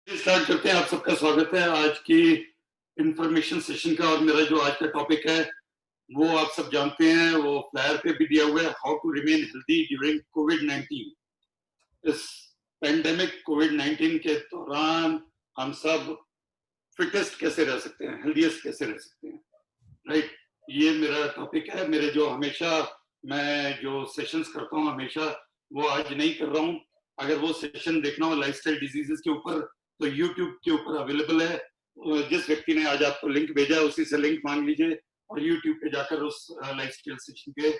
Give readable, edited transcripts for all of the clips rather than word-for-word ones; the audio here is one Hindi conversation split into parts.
स्टार्ट करते हैं। आप सबका स्वागत है आज की इंफॉर्मेशन सेशन का। और मेरा जो आज का टॉपिक है वो आप सब जानते हैं, वो फ्लायर पे भी दिया हुआ है, how to remain healthy during कोविड-19। इस पेंडेमिक कोविड-19 के दौरान हम सब फिटेस्ट कैसे रह सकते हैं, हेल्दीएस्ट कैसे रह सकते हैं, राइट। ये मेरा टॉपिक है। मेरे जो हमेशा मैं जो सेशंस करता हूँ हमेशा वो आज नहीं कर रहा हूँ। अगर वो सेशन देखना हो लाइफस्टाइल डिजीजेस के ऊपर तो यूट्यूब के ऊपर अवेलेबल है। जिस व्यक्ति ने आज आपको लिंक भेजा है उसी से लिंक मांग लीजिए और यूट्यूब पे जाकर उस लाइफस्टाइल सेशन के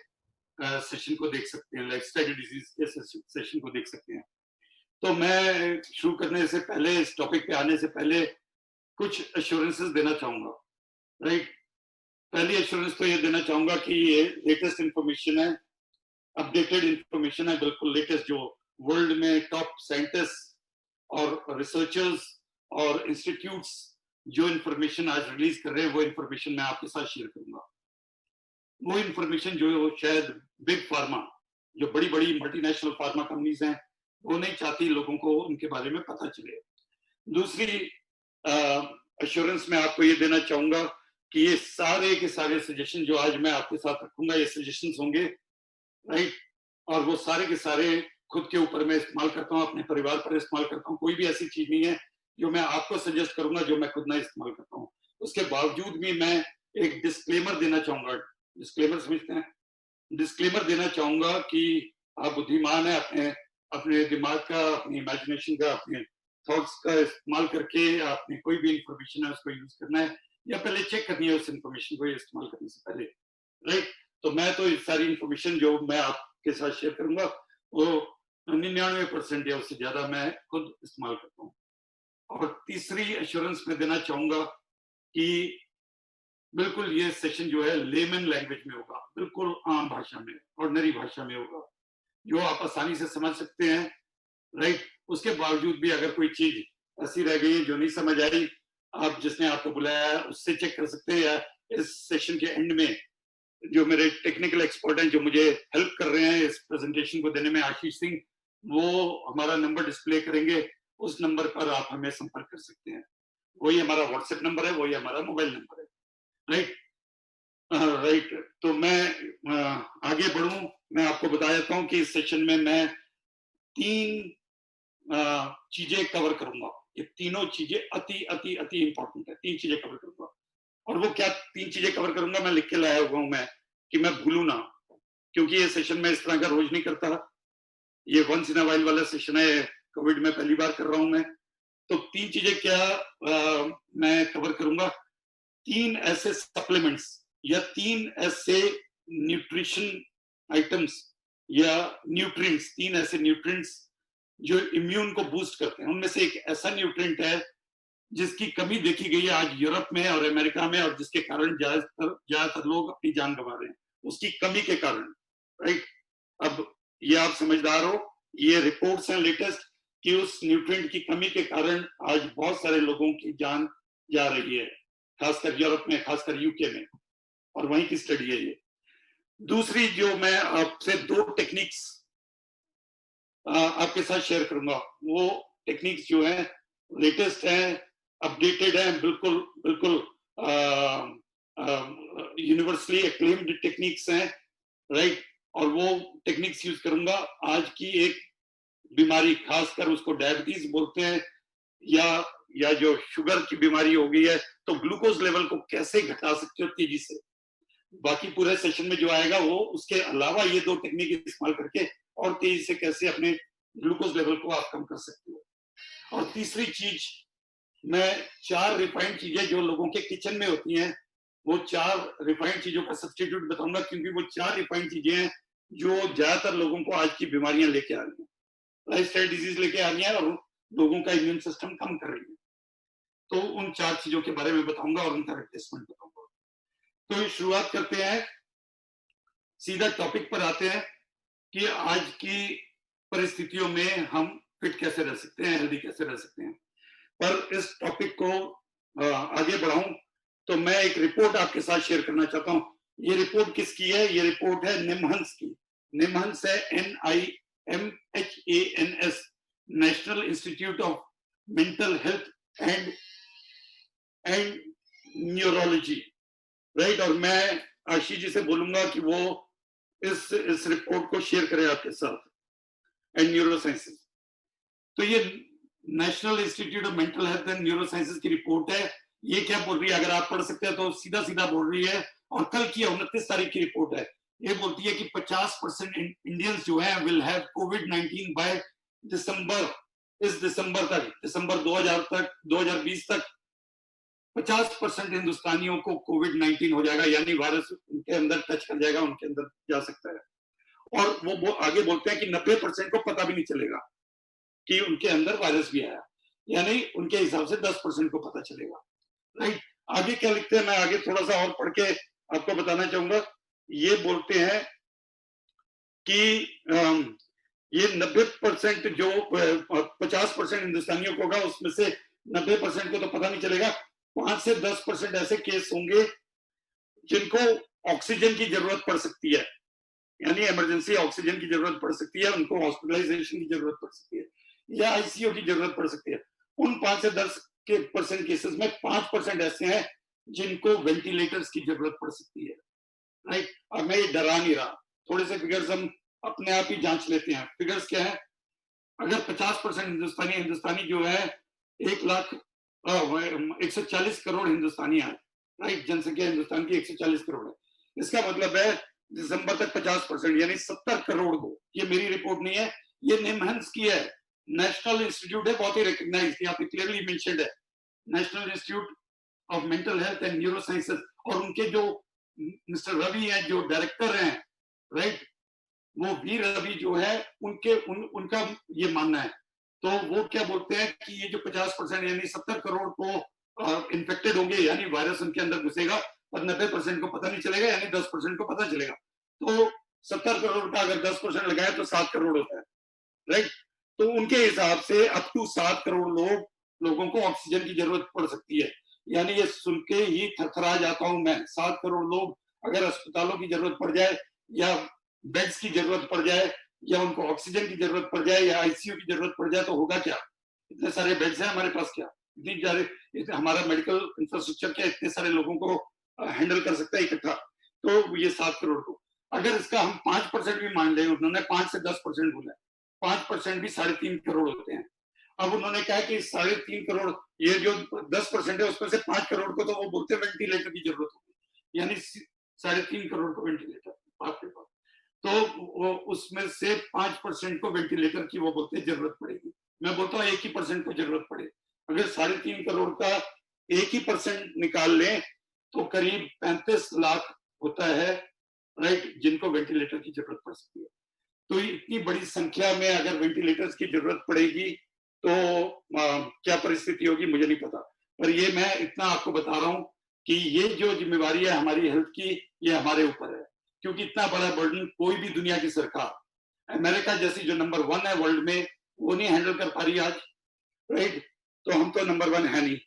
सेशन को देख सकते हैं, लाइफस्टाइल डिजीज के सेशन को देख सकते हैं। तो मैं शुरू करने से पहले, इस टॉपिक पे आने से पहले कुछ एश्योरेंसेस देना चाहूंगा, राइट। पहली एश्योरेंस तो ये देना चाहूंगा कि ये लेटेस्ट इंफॉर्मेशन है, अपडेटेड इंफॉर्मेशन है, बिल्कुल लेटेस्ट। जो वर्ल्ड में टॉप साइंटिस्ट और रिसर्चर्स और इंस्टीट्यूट्स जो इंफॉर्मेशन आज रिलीज कर रहे हैं वो इंफॉर्मेशन मैं आपके साथ शेयर करूंगा। वो इंफॉर्मेशन जो शायद बिग फार्मा, जो बड़ी बड़ी मल्टीनेशनल फार्मा कंपनीज हैं, वो नहीं चाहती लोगों को उनके बारे में पता चले। दूसरी एश्योरेंस मैं आपको ये देना चाहूंगा कि ये सारे के सारे सजेशन जो आज मैं आपके साथ रखूंगा ये सजेशंस होंगे, राइट। और वो सारे के सारे खुद के ऊपर मैं इस्तेमाल करता हूँ, अपने परिवार पर इस्तेमाल करता हूँ। कोई भी ऐसी चीज नहीं है जो मैं आपको सजेस्ट करूंगा जो मैं खुद ना इस्तेमाल करता हूँ। उसके बावजूद भी मैं एक डिस्क्लेमर देना चाहूंगा। डिस्क्लेमर समझते हैं? डिस्क्लेमर देना चाहूंगा कि आप बुद्धिमान है, अपने अपने दिमाग का, अपनी इमेजिनेशन का, अपने थॉट्स का इस्तेमाल करके आपने कोई भी इंफॉर्मेशन है उसको यूज करना है या पहले चेक करनी है उस इंफॉर्मेशन को इस्तेमाल करने से पहले, राइट। तो मैं तो ये सारी इंफॉर्मेशन जो मैं आपके साथ शेयर करूंगा वो 99% या उससे ज्यादा मैं खुद इस्तेमाल करता हूँ। और तीसरी एश्योरेंस में देना चाहूंगा कि बिल्कुल ये सेशन जो है लेमन लैंग्वेज में होगा, बिल्कुल आम भाषा में, ऑर्डिनरी भाषा में होगा, जो आप आसानी से समझ सकते हैं, राइट। उसके बावजूद भी अगर कोई चीज ऐसी रह गई जो नहीं समझ आई, आप जिसने आपको बुलाया है उससे चेक कर सकते हैं, या इस सेशन के एंड में जो मेरे टेक्निकल एक्सपर्ट हैं जो मुझे हेल्प कर रहे हैं इस प्रेजेंटेशन को देने में, आशीष सिंह, वो हमारा नंबर डिस्प्ले करेंगे। उस नंबर पर आप हमें संपर्क कर सकते हैं। वही हमारा व्हाट्सएप नंबर है, वही हमारा मोबाइल नंबर है, राइट। राइट। तो मैं आगे बढ़ूं, मैं आपको बता देता हूं कि इस सेशन में मैं 3 चीजें कवर करूंगा। ये तीनों चीजें अति अति अति इंपॉर्टेंट है। 3 चीजें कवर करूंगा। और वो क्या 3 चीजें कवर करूंगा मैं लिख के लाया हुआ हूं मैं, कि मैं भूलू ना, क्योंकि ये सेशन मैं इस तरह का रोज नहीं करता। ये वंस इन अ वाइल वाला सेशन है, कोविड में पहली बार कर रहा हूं मैं। तो 3 चीजें क्या मैं कवर करूंगा। 3 ऐसे सप्लीमेंट्स या 3 ऐसे न्यूट्रिशन आइटम्स या न्यूट्रिएंट्स, 3 ऐसे न्यूट्रिएंट्स जो इम्यून को बूस्ट करते हैं। उनमें से एक ऐसा न्यूट्रिएंट है जिसकी कमी देखी गई है आज यूरोप में और अमेरिका में, और जिसके कारण ज्यादातर लोग अपनी जान गंवा रहे हैं उसकी कमी के कारण, राइट। अब ये आप समझदार हो, ये रिपोर्ट्स हैं लेटेस्ट कि उस न्यूट्रिएंट की कमी के कारण आज बहुत सारे लोगों की जान जा रही है, खासकर यूरोप में, खासकर यूके में, और वहीं की स्टडी है ये। दूसरी जो मैं आपसे 2 टेक्निक्स आपके साथ शेयर करूंगा, वो टेक्निक्स जो है लेटेस्ट है, अपडेटेड है, बिल्कुल बिल्कुल यूनिवर्सली एक्लेम्ड टेक्निक्स हैं, राइट। और वो टेक्निक्स यूज करूंगा आज की एक बीमारी, खासकर उसको डायबिटीज बोलते हैं, या जो शुगर की बीमारी हो गई है, तो ग्लूकोज लेवल को कैसे घटा सकते हो तेजी से। बाकी पूरे सेशन में जो आएगा वो उसके अलावा ये 2 टेक्निक इस्तेमाल करके और तेजी से कैसे अपने ग्लूकोज लेवल को आप कम कर सकते हो। और तीसरी चीज, मैं 4 रिफाइंड चीजें जो लोगों के किचन में होती हैं, वो 4 रिफाइंड चीजों का सब्स्टिट्यूट बताऊंगा, क्योंकि वो 4 रिफाइंड चीजें हैं जो ज्यादातर लोगों को आज की बीमारियां लेके आ रही हैं, लाइफस्टाइल डिजीज लेके आ रही हैं और लोगों का इम्यून सिस्टम कम कर रही है। तो उन 4 चीजों के बारे में बताऊंगा और उनका रिप्लेसमेंट बताऊंगा। तो शुरुआत करते हैं, सीधा टॉपिक पर आते हैं कि आज की परिस्थितियों में हम फिट कैसे रह सकते हैं, हेल्दी कैसे रह सकते हैं। पर इस टॉपिक को आगे बढ़ाऊं तो मैं एक रिपोर्ट आपके साथ शेयर करना चाहता हूं। ये रिपोर्ट किसकी है? ये रिपोर्ट है निमहंस की। निमहंस है NIMHANS, national institute of mental health and neurology, right. और मैं आशीष जी से बोलूंगा कि वो इस रिपोर्ट को शेयर करें आपके साथ, एंड न्यूरो साइंसेस। तो ये national institute of mental health and neuro sciences की रिपोर्ट है। ये क्या बोल रही है, अगर आप पढ़ सकते हैं तो सीधा सीधा बोल रही है, और कल की 29 तारीख की रिपोर्ट है। ये बोलती है कि 50% इंडियंस जो है will have covid by December, इस दिसंबर तक, दिसंबर 2020 तक 50% हिंदुस्तानियों को कोविड-19 हो जाएगा, यानी वायरस उनके अंदर टच कर जाएगा, उनके अंदर जा सकता है। और वो आगे बोलते हैं कि 90% को पता भी नहीं चलेगा कि उनके अंदर वायरस भी आया, यानी उनके हिसाब से 10% को पता चलेगा, राइट। आगे क्या लिखते हैं, मैं आगे थोड़ा सा और पढ़ के आपको बताना चाहूंगा। ये बोलते हैं कि ये 90% जो 50% हिंदुस्तानियों को होगा, उसमें से 90% को तो पता नहीं चलेगा। 5 से 10% ऐसे केस होंगे जिनको ऑक्सीजन की जरूरत पड़ सकती है, यानी इमरजेंसी ऑक्सीजन की जरूरत पड़ सकती है, उनको हॉस्पिटलाइजेशन की जरूरत पड़ सकती है या आईसीयू की जरूरत पड़ सकती है। उन 5 से 10% केसेस में 5% ऐसे हैं जिनको वेंटिलेटर्स की जरूरत पड़ सकती है, राइट। और मैं ये डरा नहीं रहा, थोड़े से फिगर्स हम अपने आप ही जांच लेते हैं। फिगर्स क्या है, अगर 50% हिंदुस्तानी जो है 140 करोड़ हिंदुस्तानी है, राइट। जनसंख्या हिंदुस्तान की 140 करोड़ है। इसका मतलब है दिसंबर तक 50% यानी 70 करोड़ को, ये मेरी रिपोर्ट नहीं है, ये निमहंस की है, नेशनल इंस्टीट्यूट है, बहुत ही रिकॉग्नाइज्ड, यहाँ पे क्लियरली मेंशन्ड है, national institute of mental health and neuro sciences. और उनके जो मिस्टर रवि हैं, जो डायरेक्टर हैं, राइट, वो वी रवि जो है, उनका ये मानना है। तो वो क्या बोलते हैं कि ये जो 50% यानी 70 करोड़ को इन्फेक्टेड होंगे, यानी वायरस उनके अंदर घुसेगा, और 90% को पता नहीं चलेगा, यानी 10% को पता चलेगा। तो 70 करोड़ का अगर 10% लगाए तो 7 करोड़ होता है, राइट। तो उनके हिसाब से अप टू 7 करोड़ लोगों को ऑक्सीजन की जरूरत पड़ सकती है। यानी ये सुन के ही थरथरा जाता हूं मैं। 7 करोड़ लोग अगर अस्पतालों की जरूरत पड़ जाए, या बेड्स की जरूरत पड़ जाए, या उनको ऑक्सीजन की जरूरत पड़ जाए, या आईसीयू की जरूरत पड़ जाए, तो होगा क्या? इतने सारे बेड्स हैं हमारे पास क्या? इतनी सारे हमारा मेडिकल इंफ्रास्ट्रक्चर क्या इतने सारे लोगों को हैंडल कर सकता है इकट्ठा? तो ये 7 करोड़ को अगर इसका हम 5% भी मान लें, उन्होंने 5 से 10% बोला है, 5% भी 3.5 करोड़ होते हैं। अब उन्होंने कहा कि 3.5 करोड़, ये जो 10% है उसमें से 5 करोड़ को तो वो बोलते हैं वेंटिलेटर की जरूरत होगी, यानी 3.5 करोड़ को वेंटिलेटर आपके पास, तो उसमें से 5% को वेंटिलेटर की वो बोलते हैं जरूरत पड़ेगी। मैं बोलता हूँ 1% को जरूरत पड़े। अगर 3.5 करोड़ का 1% निकाल लें तो करीब 35 लाख होता है, राइट, जिनको वेंटिलेटर की जरूरत पड़ सकती है। तो इतनी बड़ी संख्या में अगर वेंटिलेटर्स की जरूरत पड़ेगी तो क्या परिस्थिति होगी मुझे नहीं पता, पर ये मैं इतना आपको बता रहा हूं कि ये जो जिम्मेवारी है हमारी हेल्थ की, ये हमारे ऊपर है, क्योंकि इतना बड़ा बर्डन कोई भी दुनिया की सरकार, अमेरिका जैसी जो नंबर 1 है वर्ल्ड में, वो नहीं हैंडल कर पा रही आज, राइट। तो हम तो नंबर 1 है नहीं,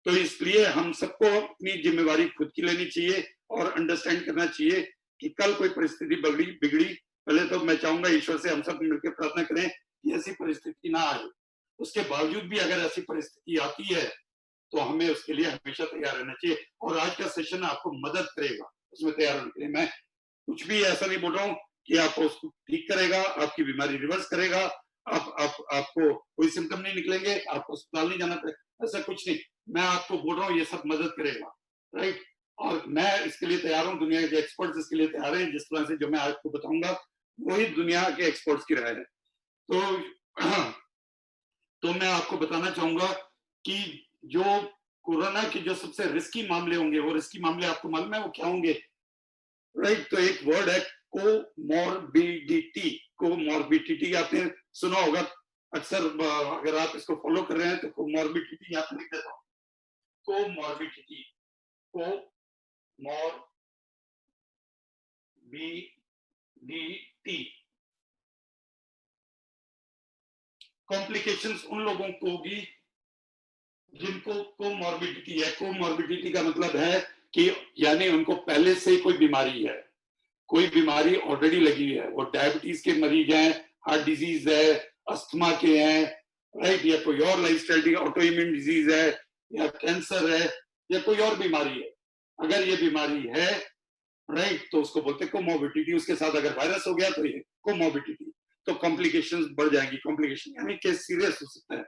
तो इसलिए हम सबको अपनी जिम्मेवारी खुद की लेनी चाहिए और अंडरस्टैंड करना चाहिए कि कल कोई परिस्थिति बिगड़ी, पहले तो मैं चाहूंगा ईश्वर से हम सब मिलकर प्रार्थना करें कि ऐसी परिस्थिति ना आए। उसके बावजूद भी अगर ऐसी परिस्थिति आती है तो हमें उसके लिए हमेशा तैयार रहना चाहिए, और आज का सेशन आपको मदद करेगा उसमें तैयार होने के लिए। मैं कुछ भी ऐसा नहीं बोल रहा हूँ कि आपको उसको ठीक करेगा, आपकी बीमारी रिवर्स करेगा, आपको कोई सिम्टम नहीं निकलेंगे, आपको अस्पताल नहीं जाना पड़ेगा, ऐसा कुछ नहीं। मैं आपको बोल रहा हूँ ये सब मदद करेगा, राइट। और मैं इसके लिए तैयार हूँ, दुनिया के एक्सपर्ट्स इसके लिए तैयार हैं। जिस तरह से जो मैं आपको बताऊंगा वही दुनिया के एक्सपर्ट्स की राय है। तो मैं आपको बताना चाहूंगा कि जो कोरोना के जो सबसे रिस्की मामले होंगे, वो रिस्की मामले आपको मालूम है वो क्या होंगे, राइट। तो एक वर्ड है कोमॉर्बिडिटी। कोमॉर्बिडिटी आपने सुना होगा अक्सर, अगर आप इसको फॉलो कर रहे हैं तो कोमॉर्बिडिटी यहाँ पे लिख देता हूँ। कोमॉर्बिडिटी, कोमॉर्बिडिटी, कॉम्प्लिकेशंस उन लोगों को होगी जिनको कोमॉर्बिडिटी है। कोमॉर्बिडिटी का मतलब है कि यानी उनको पहले से कोई बीमारी है, कोई बीमारी ऑलरेडी लगी है, वो डायबिटीज के मरीज हैं, हार्ट डिजीज है, अस्थमा के हैं, राइट, या कोई और लाइफस्टाइल ऑटो इम्यून डिजीज है, या कैंसर है, या कोई और बीमारी है, अगर ये बीमारी है, राइट, तो उसको बोलते हैं कोमोबिडिटी। उसके साथ अगर वायरस हो गया तो ये कोमोबिडिटी, तो कॉम्प्लिकेशंस बढ़ जाएंगी। कॉम्प्लिकेशन यानी केस सीरियस हो सकता है।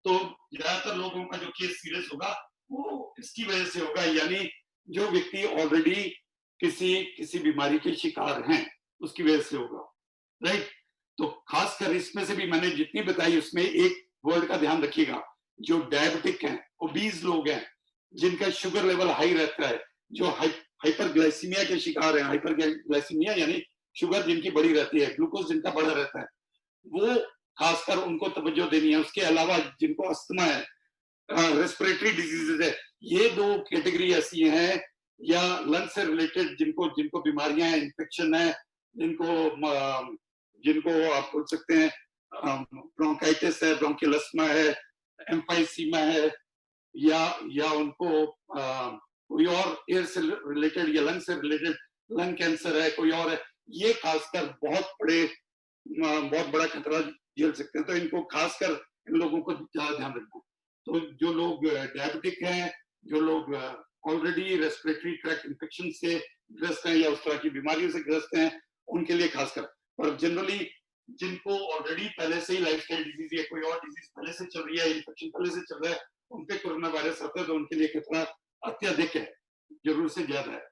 तो ज्यादातर लोगों का जो केस सीरियस होगा वो इसकी वजह से होगा, यानी जो व्यक्ति ऑलरेडी किसी किसी बीमारी के शिकार हैं उसकी वजह से होगा, राइट। तो खासकर इसमें से भी मैंने जितनी बताई उसमें एक वर्ड का ध्यान रखिएगा, जो डायबिटिक हैं, ओबीज लोग हैं, जिनका शुगर लेवल हाई रहता है, जो हाइपरग्लाइसीमिया के शिकार हैं, हाइपरग्लाइसीमिया यानी शुगर जिनकी बढ़ी रहती है, ग्लूकोज जिनका बढ़ा रहता है, वो खासकर उनको तवज्जो देनी है। उसके अलावा जिनको अस्थमा है, रेस्पिरेटरी डिजीजेज है, ये दो कैटेगरी ऐसी हैं, या लंग से रिलेटेड जिनको जिनको बीमारियां हैं, इन्फेक्शन है, जिनको आप बोल सकते हैं ब्रोंकाइटिस है, ब्रोंकियल अस्थमा है, एम्फाइसीमा है, या उनको कोई और एयर से रिलेटेड या लंग से रिलेटेड लंग कैंसर है, कोई और है, ये खासकर बहुत बड़ा खतरा झेल सकते हैं। तो इनको खासकर इन लोगों को ज्यादा ध्यान रखना। तो जो लोग डायबिटिक हैं, जो लोग ऑलरेडी रेस्पिरेटरी ट्रैक्ट इन्फेक्शन से ग्रस्त हैं या उस तरह की बीमारियों से ग्रस्त हैं, उनके लिए खासकर। और जनरली जिनको ऑलरेडी पहले से ही लाइफस्टाइल डिजीज या कोई और डिजीज पहले से चल रही है, इन्फेक्शन पहले से चल रहा है, उन पे कोरोना वायरस आता है, तो उनके लिए खतरा अत्यधिक है, जरूर से ज्यादा है,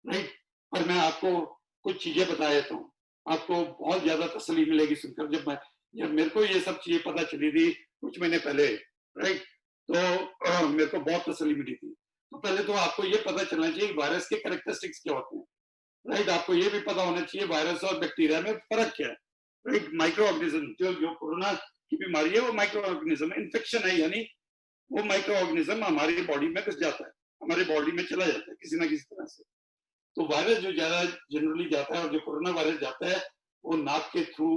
राइट। पर मैं आपको कुछ चीजें बता देता हूँ, आपको बहुत ज्यादा तसल्ली मिलेगी सुनकर। जब मेरे को ये सब चीजें पता चली थी कुछ महीने पहले, राइट, तो मेरे को बहुत तसल्ली मिली थी। तो पहले तो आपको ये पता चलना चाहिए वायरस के कैरेक्टरिस्टिक्स क्या होते हैं, राइट। आपको ये भी पता होना चाहिए वायरस और बैक्टीरिया में फर्क क्या है, राइट। माइक्रो ऑर्गेनिज्म, जो कोरोना की बीमारी है वो माइक्रो ऑर्गेनिज्म इन्फेक्शन है, यानी वो माइक्रो ऑर्गेनिज्म हमारी बॉडी में घुस जाता है, हमारे बॉडी में चला जाता है किसी ना किसी तरह से। तो वायरस जो ज्यादा जनरली जाता है, और जो कोरोना वायरस जाता है, वो नाक के थ्रू,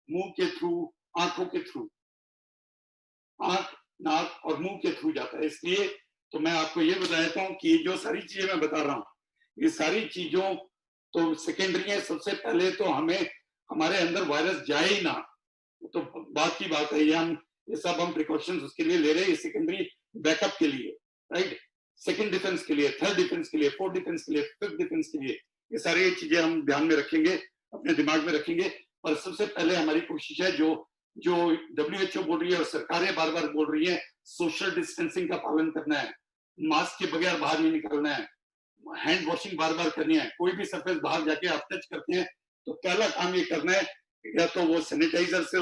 मुंह के थ्रू, आंखों के थ्रू, आंख, नाक और मुंह के थ्रू जाता है। इसलिए तो मैं आपको ये बता देता हूँ कि जो सारी चीजें मैं बता रहा हूँ, ये सारी चीजों तो सेकेंडरी है। सबसे पहले तो हमें हमारे अंदर वायरस जाए ही ना, तो बात की बात है, ये सब हम प्रिकॉशंस उसके लिए ले रहे हैं, सेकेंडरी बैकअप के लिए, राइट। सेकंड डिफेंस के लिए, थर्ड डिफेंस के लिए, फोर्थ डिफेंस के लिए, फिफ्थ डिफेंस के लिए, ये सारी चीजें हम ध्यान में रखेंगे, अपने दिमाग में रखेंगे। और सबसे पहले हमारी कोशिश है, जो WHO बोल रही है और सरकारें बार बार बोल रही है, सोशल डिस्टेंसिंग का पालन करना है, मास्क के बगैर बाहर नहीं निकलना है, हैंड वॉशिंग बार बार करनी है। कोई भी सरफेस बाहर जाके आप टच करते हैं तो पहला काम ये करना है, या तो वो सैनिटाइजर से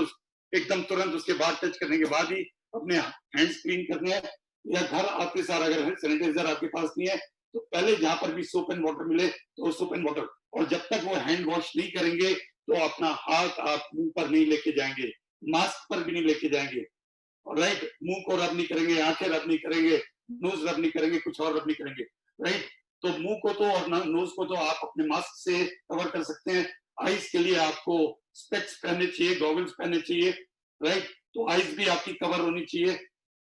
एकदम तुरंत उसके बाद टच करने के बाद ही अपने हैंड्स क्लीन करने हैं, या घर आते सार अगर सैनिटाइजर आपके पास नहीं है तो पहले जहां पर भी सोप एंड वाटर मिले तो सोप एंड वाटर। और जब तक वो हैंड वॉश नहीं करेंगे तो अपना हाथ आप मुंह पर नहीं लेके जाएंगे, मास्क पर भी नहीं लेके जाएंगे, राइट। मुंह को रब नहीं करेंगे, आंखें रब नहीं करेंगे, नोज रब नहीं करेंगे, कुछ और रब नहीं करेंगे, राइट। तो मुंह को तो और नोज को तो आप अपने मास्क से कवर कर सकते हैं। आईज के लिए आपको स्पेक्स पहनने चाहिए, गॉगल्स पहनने चाहिए, राइट। तो आईज भी आपकी कवर होनी चाहिए,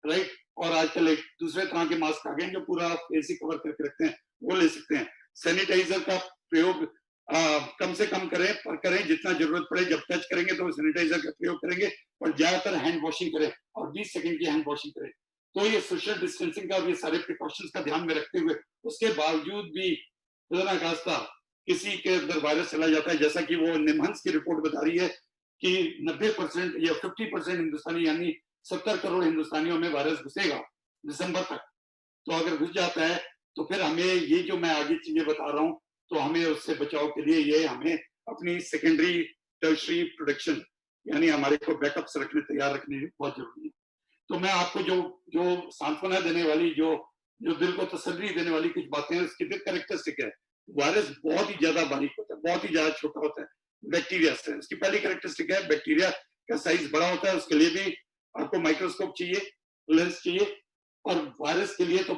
राइट। और आजकल एक दूसरे तरह के मास्क आ गए जो पूरा फेस ही कवर करके रखते हैं, वो ले सकते हैं। सैनिटाइजर का प्रयोग कम से कम करें, पर करें जितना जरूरत पड़े। जब टच करेंगे तो सैनिटाइजर का प्रयोग करेंगे, और ज्यादातर हैंड वॉशिंग करें, और 20 सेकंड की हैंड वॉशिंग करें। तो ये सोशल डिस्टेंसिंग का और ये सारे प्रिकॉशंस का ध्यान में रखते हुए, उसके बावजूद भी खुदा ना खास्ता किसी के अंदर वायरस चला जाता है, जैसा कि वो निमहंस की रिपोर्ट बता रही है कि 90% या 50% हिंदुस्तानी, यानी 70 करोड़ हिंदुस्तानियों में वायरस घुसेगा दिसंबर तक। तो अगर घुस जाता है तो फिर हमें ये जो मैं आगे चीजें बता रहा हूँ, तो हमें उससे बचाव के लिए ये हमें अपनी सेकेंडरी टर्शरी प्रोटेक्शन, यानी हमारे को बैकअप्स रखने, तैयार रखने बहुत जरूरी है। तो मैं आपको जो जो सांत्वना देने वाली, जो दिल को तसल्ली देने वाली कुछ बातें हैं, उसकी कैरेक्टरिस्टिक है। वायरस बहुत ही ज्यादा बारीक होता है, बहुत ही ज्यादा छोटा होता है बैक्टीरिया से। उसकी पहली कैरेक्टरिस्टिक है, बैक्टीरिया का साइज बड़ा होता है, उसके लिए भी आपको माइक्रोस्कोप चाहिए, लेंस चाहिए। और वायरस के लिए तो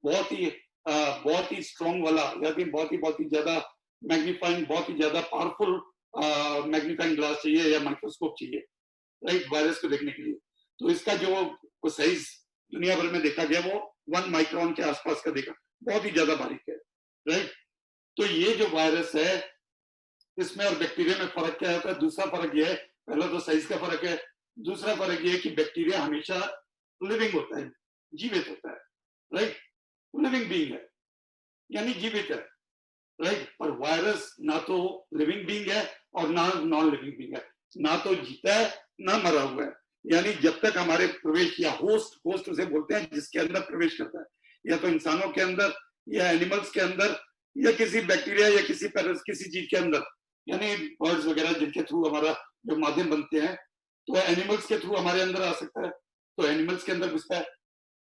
बहुत ही स्ट्रॉन्ग वाला, यानी बहुत ही ज्यादा मैग्नीफाइंग, बहुत ही ज्यादा पावरफुल मैग्नीफाइंग ग्लास चाहिए या माइक्रोस्कोप चाहिए, राइट, वायरस को देखने के लिए। तो इसका जो साइज दुनिया भर में देखा गया वो 1 माइक्रोन के आसपास का देखा, बहुत ही ज्यादा बारीक है, राइट। तो ये जो वायरस है, इसमें और बैक्टीरिया में फर्क क्या होता है? दूसरा फर्क यह है, पहला तो साइज का फर्क है, दूसरा फर्क ये है कि बैक्टीरिया हमेशा लिविंग होता है, जीवित होता है, राइट, लिविंग बीइंग है, यानी जीवित है, राइट। पर वायरस ना तो लिविंग बीइंग है और ना नॉन लिविंग बीइंग है, ना तो जीता है ना मरा हुआ है। यानी जब तक हमारे प्रवेश या होस्ट, होस्ट उसे बोलते हैं जिसके अंदर प्रवेश करता है, या तो इंसानों के अंदर या एनिमल्स के अंदर या किसी बैक्टीरिया या किसी किसी चीज के अंदर, यानी बर्ड्स वगैरह जिनके थ्रू हमारा जो माध्यम बनते हैं, तो एनिमल्स के थ्रू हमारे अंदर आ सकता है, तो एनिमल्स के अंदर घुसता है,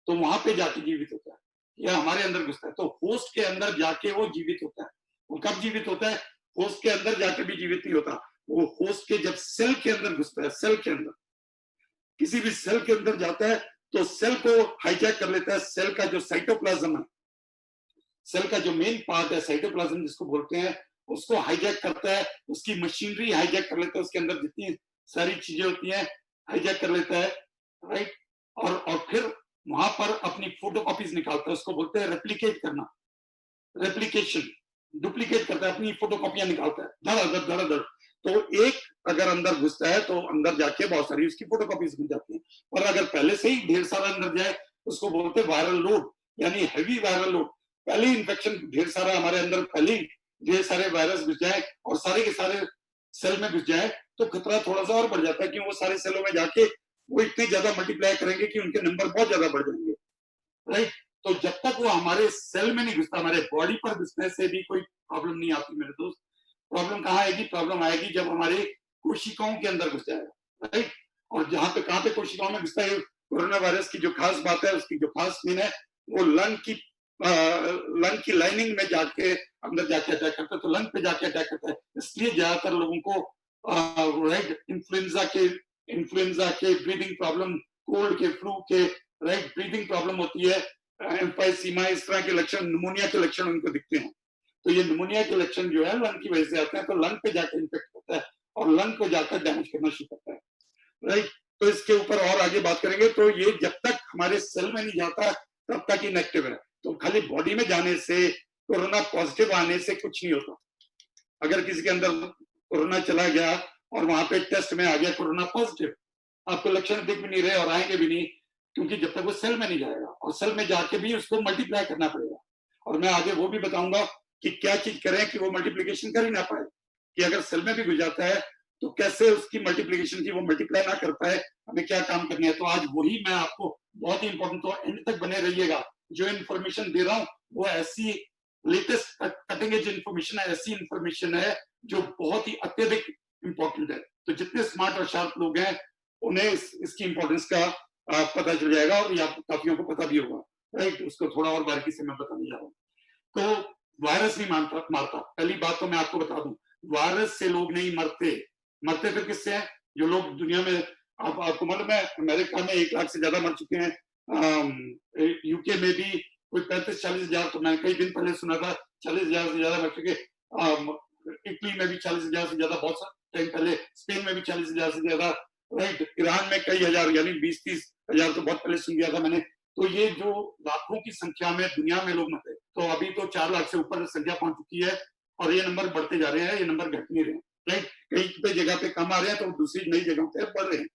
तो वहां पे जाके जीवित होता है, या हमारे अंदर घुसता है तो होस्ट के अंदर जाके वो जीवित होता है। वो कब जीवित होता है? होस्ट के अंदर जाके भी जीवित नहीं होता, वो होस्ट के जब सेल के अंदर घुसता है, सेल के अंदर, किसी भी सेल के अंदर जाता है तो सेल को हाईजैक कर लेता है। सेल का जो साइटोप्लाज्म है, सेल का जो मेन पार्ट है साइटोप्लाज्म जिसको बोलते हैं, उसको हाईजैक करता है, उसकी मशीनरी हाईजैक कर लेता है, उसके अंदर जितनी सारी चीजें होती हैं हाईजैक कर लेता है, राइट। और फिर वहां पर अपनी फोटोकॉपीज निकालता है, उसको बोलते हैं रेप्लिकेट करना, रेप्लिकेशन, डुप्लीकेट करता है, अपनी फोटोकॉपियां निकालता है धड़ाधड़ धड़ाधड़। तो एक अगर अंदर घुसता है तो अंदर जाके बहुत सारी उसकी फोटोकॉपीज मिल जाती हैं। और अगर पहले से ही ढेर सारा अंदर जाए उसको बोलते हैं वायरल लोड, यानी हैवी वायरल लोड। पहले ही इन्फेक्शन ढेर सारा हमारे अंदर, पहले ही ढेर सारे वायरस घुस जाए और सारे के सारे सेल में घुस जाए तो खतरा थोड़ा सा और बढ़ जाता है, क्योंकि वो सारे सेलों में जाके वो इतने ज्यादा मल्टीप्लाई करेंगे कि उनके नंबर बहुत ज्यादा बढ़ जाएंगे, राइट। तो जब तक वो हमारे सेल में नहीं घुसता, हमारे बॉडी पर घुसने से भी कोई प्रॉब्लम नहीं आती मेरे दोस्त। प्रॉब्लम कहाँ आएगी? प्रॉब्लम आएगी जब हमारे कोशिकाओं के अंदर घुस जाएगा, राइट। और जहां पे कहां पे कोशिकाओं में घुसता है, कोरोना वायरस की जो खास बात है, उसकी जो खास सीन है, वो लंग की लाइनिंग में जाके अंदर जाके अटैक करता है, तो लंग पे जाके अटैक करता है। इसलिए ज्यादातर लोगों को राइट इन्फ्लुएंजा के ब्रीदिंग प्रॉब्लम, कोल्ड के, फ्लू के, राइट, ब्रीदिंग प्रॉब्लम होती है, एम्फाइसीमा, इस तरह के लक्षण, निमोनिया के लक्षण उनको दिखते हैं। तो ये निमोनिया के लक्षण जो है लंग की वजह से आते हैं, तो लंग पे जाकर इन्फेक्ट होता है और लंग को जाकर डैमेज करना शुरू करता है, राइट। तो इसके ऊपर और आगे बात करेंगे। तो ये जब तक हमारे सेल में नहीं जाता तब तक इनएक्टिव है। तो खाली बॉडी में जाने से, कोरोना पॉजिटिव आने से कुछ नहीं होता। अगर किसी के अंदर कोरोना चला गया और वहां पे टेस्ट में आ गया कोरोना पॉजिटिव, आपको लक्षण दिख भी नहीं रहे और आएंगे भी नहीं, क्योंकि जब तक वो सेल में नहीं जाएगा, और सेल में जाके भी उसको मल्टीप्लाई करना पड़ेगा। और मैं आगे वो भी बताऊंगा कि क्या चीज करें कि वो मल्टीप्लिकेशन कर ही ना पाए, कि अगर सेल में भी घुस जाता है तो कैसे उसकी मल्टीप्लिकेशन की वो मल्टीप्लाई ना कर पाए, हमें क्या काम करने हैं। तो आज वही मैं आपको, बहुत ही इंपॉर्टेंट, तो एंड तक बने रहिएगा। जो इन्फॉर्मेशन दे रहा हूँ वो ऐसी लेटेस्ट कटिंग एज इन्फॉर्मेशन है, ऐसी इन्फॉर्मेशन है जो बहुत ही अत्यधिक इंपॉर्टेंट है। तो जितने स्मार्ट और शार्प लोग हैं उन्हें इसकी इंपॉर्टेंस का पता चल जाएगा, और या काफियों को पता भी होगा, राइट। उसको थोड़ा और बारीकी से मैं बताने जा रहा हूँ। तो वायरस नहीं मारता, पहली बात तो मैं आपको बता दूं, वायरस से लोग नहीं मरते। मरते फिर किससे हैं? जो लोग दुनिया में, आपको मालूम है अमेरिका में 1 लाख से ज्यादा मर चुके हैं, यूके में भी कोई 35-40 हजार, तो मैंने कई दिन पहले सुना था 40 हजार से ज्यादा मर चुके, इटली में भी 40 हजार से ज्यादा, बहुत टाइम पहले स्पेन में भी 40 हजार से ज्यादा, राइट। ईरान में कई हजार, यानी 20-30 हजार तो बहुत पहले सुन लिया था मैंने। तो ये जो लाखों की संख्या में दुनिया में लोग मरते, तो अभी तो 4 लाख से ऊपर संख्या पहुंच चुकी है, और ये नंबर बढ़ते जा रहे हैं, ये नंबर घट नहीं रहे हैं, राइट। कई पे जगह पे कम आ रहे हैं तो दूसरी नई जगहों पे बढ़ रहे हैं,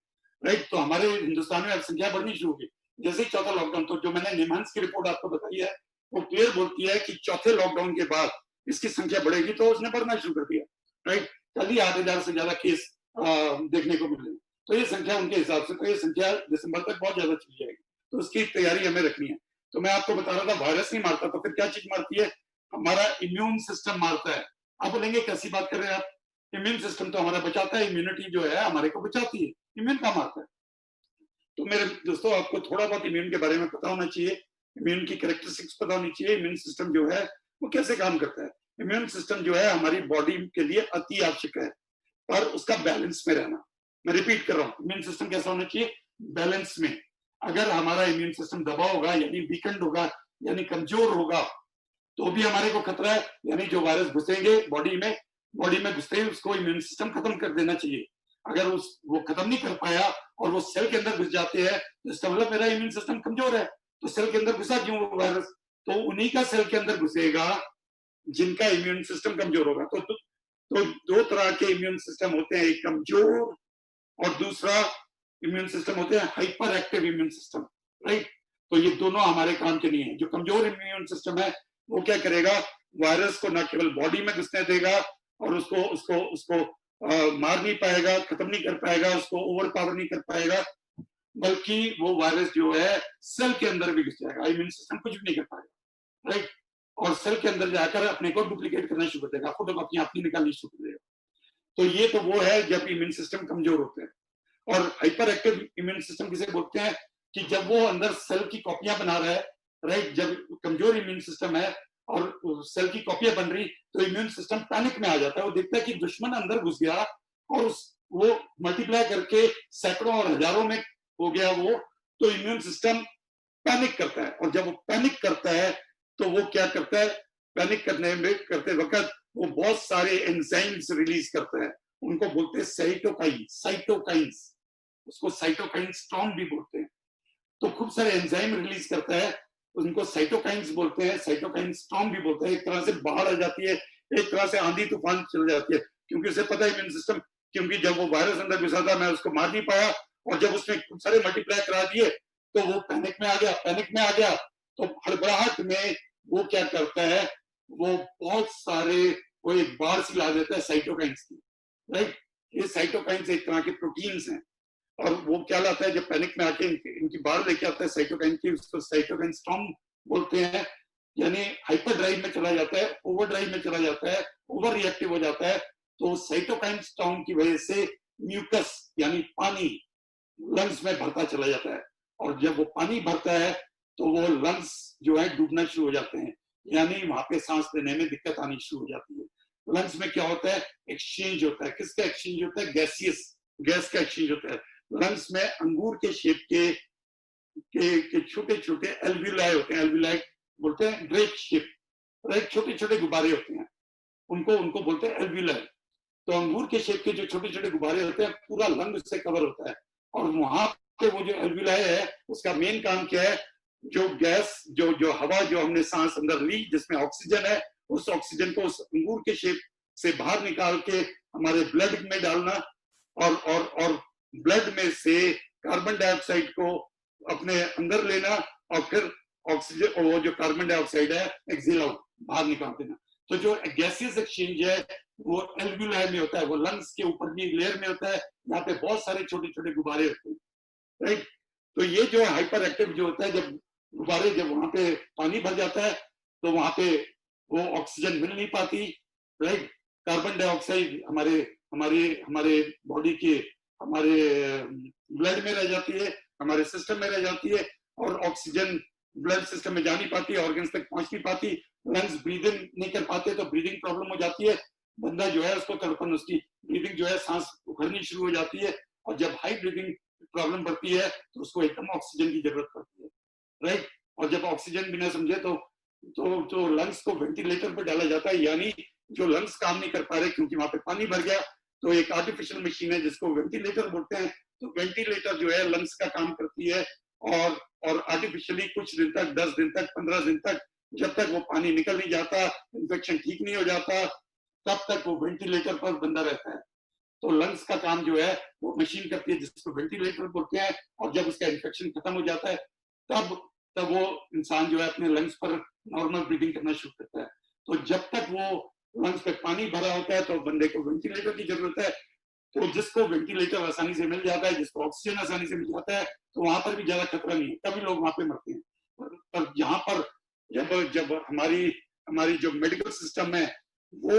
राइट। तो हमारे हिंदुस्तान में अब संख्या बढ़नी शुरू होगी जैसे ही चौथा लॉकडाउन, तो जो मैंने निमहांस की रिपोर्ट आपको बताई है वो क्लियर बोलती है कि चौथे लॉकडाउन के बाद इसकी संख्या बढ़ेगी, तो उसने बढ़ना शुरू कर दिया, राइट। कल ही 8,000 से ज्यादा केस देखने को मिले, तो ये संख्या उनके हिसाब से, तो ये संख्या दिसंबर तक बहुत ज्यादा चली जाएगी, तो उसकी तैयारी हमें रखनी है। तो मैं आपको बता रहा था वायरस नहीं मारता, तो फिर क्या चीज मारती है? हमारा इम्यून सिस्टम मारता है। आप बोलेंगे कैसी बात कर रहे हैं आप, इम्यून सिस्टम तो हमारा बचाता है, इम्यूनिटी जो है हमारे को बचाती है, इम्यून का मारता है। तो मेरे दोस्तों आपको थोड़ा बहुत इम्यून के बारे में पता होना चाहिए, इम्यून की कैरेक्टरिस्टिक्स पता होनी चाहिए, इम्यून सिस्टम जो है वो कैसे काम करता है। इम्यून सिस्टम जो है हमारी बॉडी के लिए अति आवश्यक है, पर उसका बैलेंस में रहना। मैं रिपीट कर रहा हूँ, इम्यून सिस्टम कैसा होना चाहिए? बैलेंस में। अगर हमारा इम्यून सिस्टम दबा होगा, यानी वीकेंड होगा, यानी कमजोर होगा, तो भी हमारे को खतरा है, यानी जो वायरस घुसेंगे बॉडी में घुसते ही उसको इम्यून सिस्टम खत्म कर देना चाहिए। अगर वो खत्म नहीं कर पाया और वो सेल के अंदर घुस जाते हैं, तो इसका मतलब मेरा इम्यून सिस्टम कमजोर है। तो सेल के अंदर घुसा क्यों वो वायरस? तो उन्हीं का सेल के अंदर घुसेगा जिनका इम्यून सिस्टम कमजोर होगा। तो 2 तरह के इम्यून सिस्टम होते हैं, एक कमजोर और दूसरा इम्यून सिस्टम होते हैं hyper active immune system, right. तो ये दोनों हमारे काम के नहीं है। जो कमजोर इम्यून सिस्टम है वो क्या करेगा, वायरस को ना केवल बॉडी में घुसने देगा और उसको उसको उसको मार नहीं पाएगा, खत्म नहीं कर पाएगा, उसको ओवर पावर नहीं कर पाएगा, बल्कि वो वायरस जो है सेल के अंदर भी घुस जाएगा। इम्यून सिस्टम कुछ भी नहीं कर पाएगा, राइट। और सेल के अंदर जाकर अपने को डुप्लीकेट करना शुरू कर देगा, खुद अपनी अपनी निकालनी शुरू कर देगा। तो ये तो वो है जब इम्यून सिस्टम कमजोर होते हैं। और हाइपर एक्टिव इम्यून सिस्टम किसे बोलते हैं, कि जब वो अंदर सेल की कॉपियां बना रहा है, राइट। जब कमजोर इम्यून सिस्टम है और सेल की कॉपियां बन रही, तो इम्यून सिस्टम पैनिक में आ जाता है। वो देखता है कि दुश्मन अंदर घुस गया और वो मल्टीप्लाई करके सैकड़ों और हजारों में हो गया वो, तो इम्यून सिस्टम पैनिक करता है। और जब वो पैनिक करता है तो वो क्या करता है, पैनिक करते वक्त वो बहुत सारे एंजाइम्स रिलीज करता है, उनको बोलते हैं साइटोकाइंस, उसको साइटोकाइन स्टॉर्म भी बोलते हैं। तो खूब सारे एंजाइम रिलीज करता है, उनको साइटोकाइंस बोलते हैं, साइटोकाइन स्टॉर्म भी बोलते हैं। एक तरह से बाढ़ आ जाती है, एक तरह से आंधी तूफान चल जाती है, क्योंकि उसे पता है इम्यून सिस्टम, क्योंकि जब वो वायरस अंदर घुसा था मैं उसको मार नहीं पाया, और जब उसने खूब सारे मल्टीप्लाई करा दिए तो वो पैनिक में आ गया। तो हड़बड़ाहट में वो क्या करता है, वो बहुत सारे वो एक बाढ़ सी ला देता है साइटोकाइंस की, राइट। ये साइटोकाइंस एक तरह के प्रोटीन्स हैं, और वो क्या लाता है, जब पैनिक में आके इनकी बाढ़ लेके आता है साइटोकाइन की, उसको साइटोकाइन स्टॉर्म बोलते हैं। यानी हाइपर ड्राइव में चला जाता है, ओवर ड्राइव में चला जाता है, ओवर रिएक्टिव हो जाता है। तो साइटोकाइन स्टॉर्म की वजह से म्यूकस यानी पानी लंग्स में भरता चला जाता है, और जब वो पानी भरता है तो वो लंग्स जो है डूबना शुरू हो जाते हैं, यानी वहां पे सांस लेने में दिक्कत आनी शुरू हो जाती है। लंग्स में क्या होता है, एक्सचेंज होता है। किसका एक्सचेंज होता है, गैस का एक्सचेंज होता है। लंग्स में अंगूर के शेप के छोटे छोटे एल्विलाई होते हैं, एल्विलाई बोलते हैं ग्रेप शेप, राइट। छोटे छोटे गुब्बारे होते हैं, उनको बोलते हैं एल्विलाई। तो अंगूर के शेप के जो छोटे छोटे गुब्बारे होते हैं, पूरा लंग से कवर होता है। और वहां पे वो जो एल्विलाई है, उसका मेन काम क्या है, जो गैस जो हवा जो हमने सांस अंदर ली जिसमें ऑक्सीजन है, उस ऑक्सीजन को उस अंगूर के शेप से बाहर निकाल के हमारे ब्लड में डालना, और ब्लड में से कार्बन डाइऑक्साइड को अपने अंदर लेना, और फिर ऑक्सीजन, वो जो कार्बन डाइऑक्साइड है एक्सेल आउट, बाहर निकाल देना। तो जो गैसियस एक्सचेंज है वो एल्विलाई में होता है, वो लंग्स के ऊपर की लेयर में होता है, यहाँ पे बहुत सारे छोटे छोटे गुब्बारे होते हैं, राइट। तो ये जो हाइपर एक्टिव जो होता है, जब गुब्बारे जब वहां पे पानी भर जाता है तो वहां पे वो ऑक्सीजन मिल नहीं पाती, राइट। कार्बन डाइऑक्साइड हमारे हमारे हमारे बॉडी के हमारे ब्लड में रह जाती है, हमारे सिस्टम में रह जाती है, और ऑक्सीजन ब्लड सिस्टम में जा नहीं पाती, ऑर्गन्स तक पहुंच नहीं पाती, लंग्स ब्रीदिंग नहीं कर पाते, तो ब्रीदिंग प्रॉब्लम हो जाती है। बंदा जो है उसको तड़पन, उसकी ब्रीदिंग जो है सांस उखड़नी शुरू हो जाती है, और जब हाई ब्रीदिंग प्रॉब्लम बढ़ती है तो उसको एकदम ऑक्सीजन की जरूरत पड़ती है, राइट। और जब ऑक्सीजन बिना समझे तो लंग्स को वेंटिलेटर पर डाला जाता है, यानी जो लंग्स काम नहीं कर पा रहे क्योंकि वहां पे पानी भर गया, तो एक आर्टिफिशियल मशीन है जिसको वेंटिलेटर बोलते हैं। तो वेंटिलेटर जो है लंग्स का काम करती है, और आर्टिफिशियली कुछ दिन तक, 10 दिन तक, 15 दिन तक, जब तक वो पानी निकल नहीं जाता, इन्फेक्शन ठीक नहीं हो जाता, तब तक वो वेंटिलेटर पर बंदा रहता है। तो लंग्स का काम जो है वो मशीन करती है जिसको वेंटिलेटर बोलते हैं, और जब उसका इन्फेक्शन खत्म हो जाता है तब वो इंसान जो है अपने लंग्स पर नॉर्मल ब्रीदिंग करना शुरू करता है। तो जब तक वो लंग्स पे पानी भरा होता है तो बंदे को वेंटिलेटर की जरूरत है। तो जिसको वेंटिलेटर आसानी से मिल जाता है, जिसको ऑक्सीजन आसानी से मिल जाता है, तो वहां पर भी ज्यादा खतरा नहीं है, तभी लोग वहां पे मरते हैं। पर यहाँ पर जब हमारी जो मेडिकल सिस्टम है वो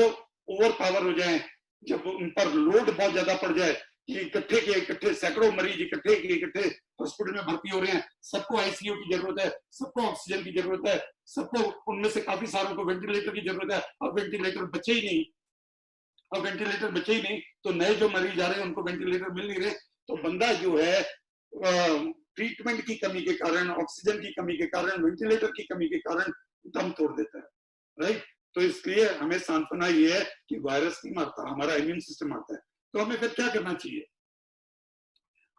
ओवर पावर हो जाए, जब उन पर लोड बहुत ज्यादा पड़ जाए कि इकट्ठे सैकड़ों मरीज इकट्ठे हॉस्पिटल में भर्ती हो रहे हैं, सबको आईसीयू की जरूरत है, सबको ऑक्सीजन की जरूरत है, सबको, उनमें से काफी सारों को वेंटिलेटर की जरूरत है। अब वेंटिलेटर बचे ही नहीं, तो नए जो मरीज आ रहे हैं उनको वेंटिलेटर मिल नहीं रहे, तो बंदा जो है ट्रीटमेंट की कमी के कारण, ऑक्सीजन की कमी के कारण, वेंटिलेटर की कमी के कारण दम तोड़ देता है, राइट। तो इसलिए हमें सांत्वना ये है कि वायरस नहीं मारता, हमारा इम्यून सिस्टम मारता है। तो हमें फिर क्या करना चाहिए,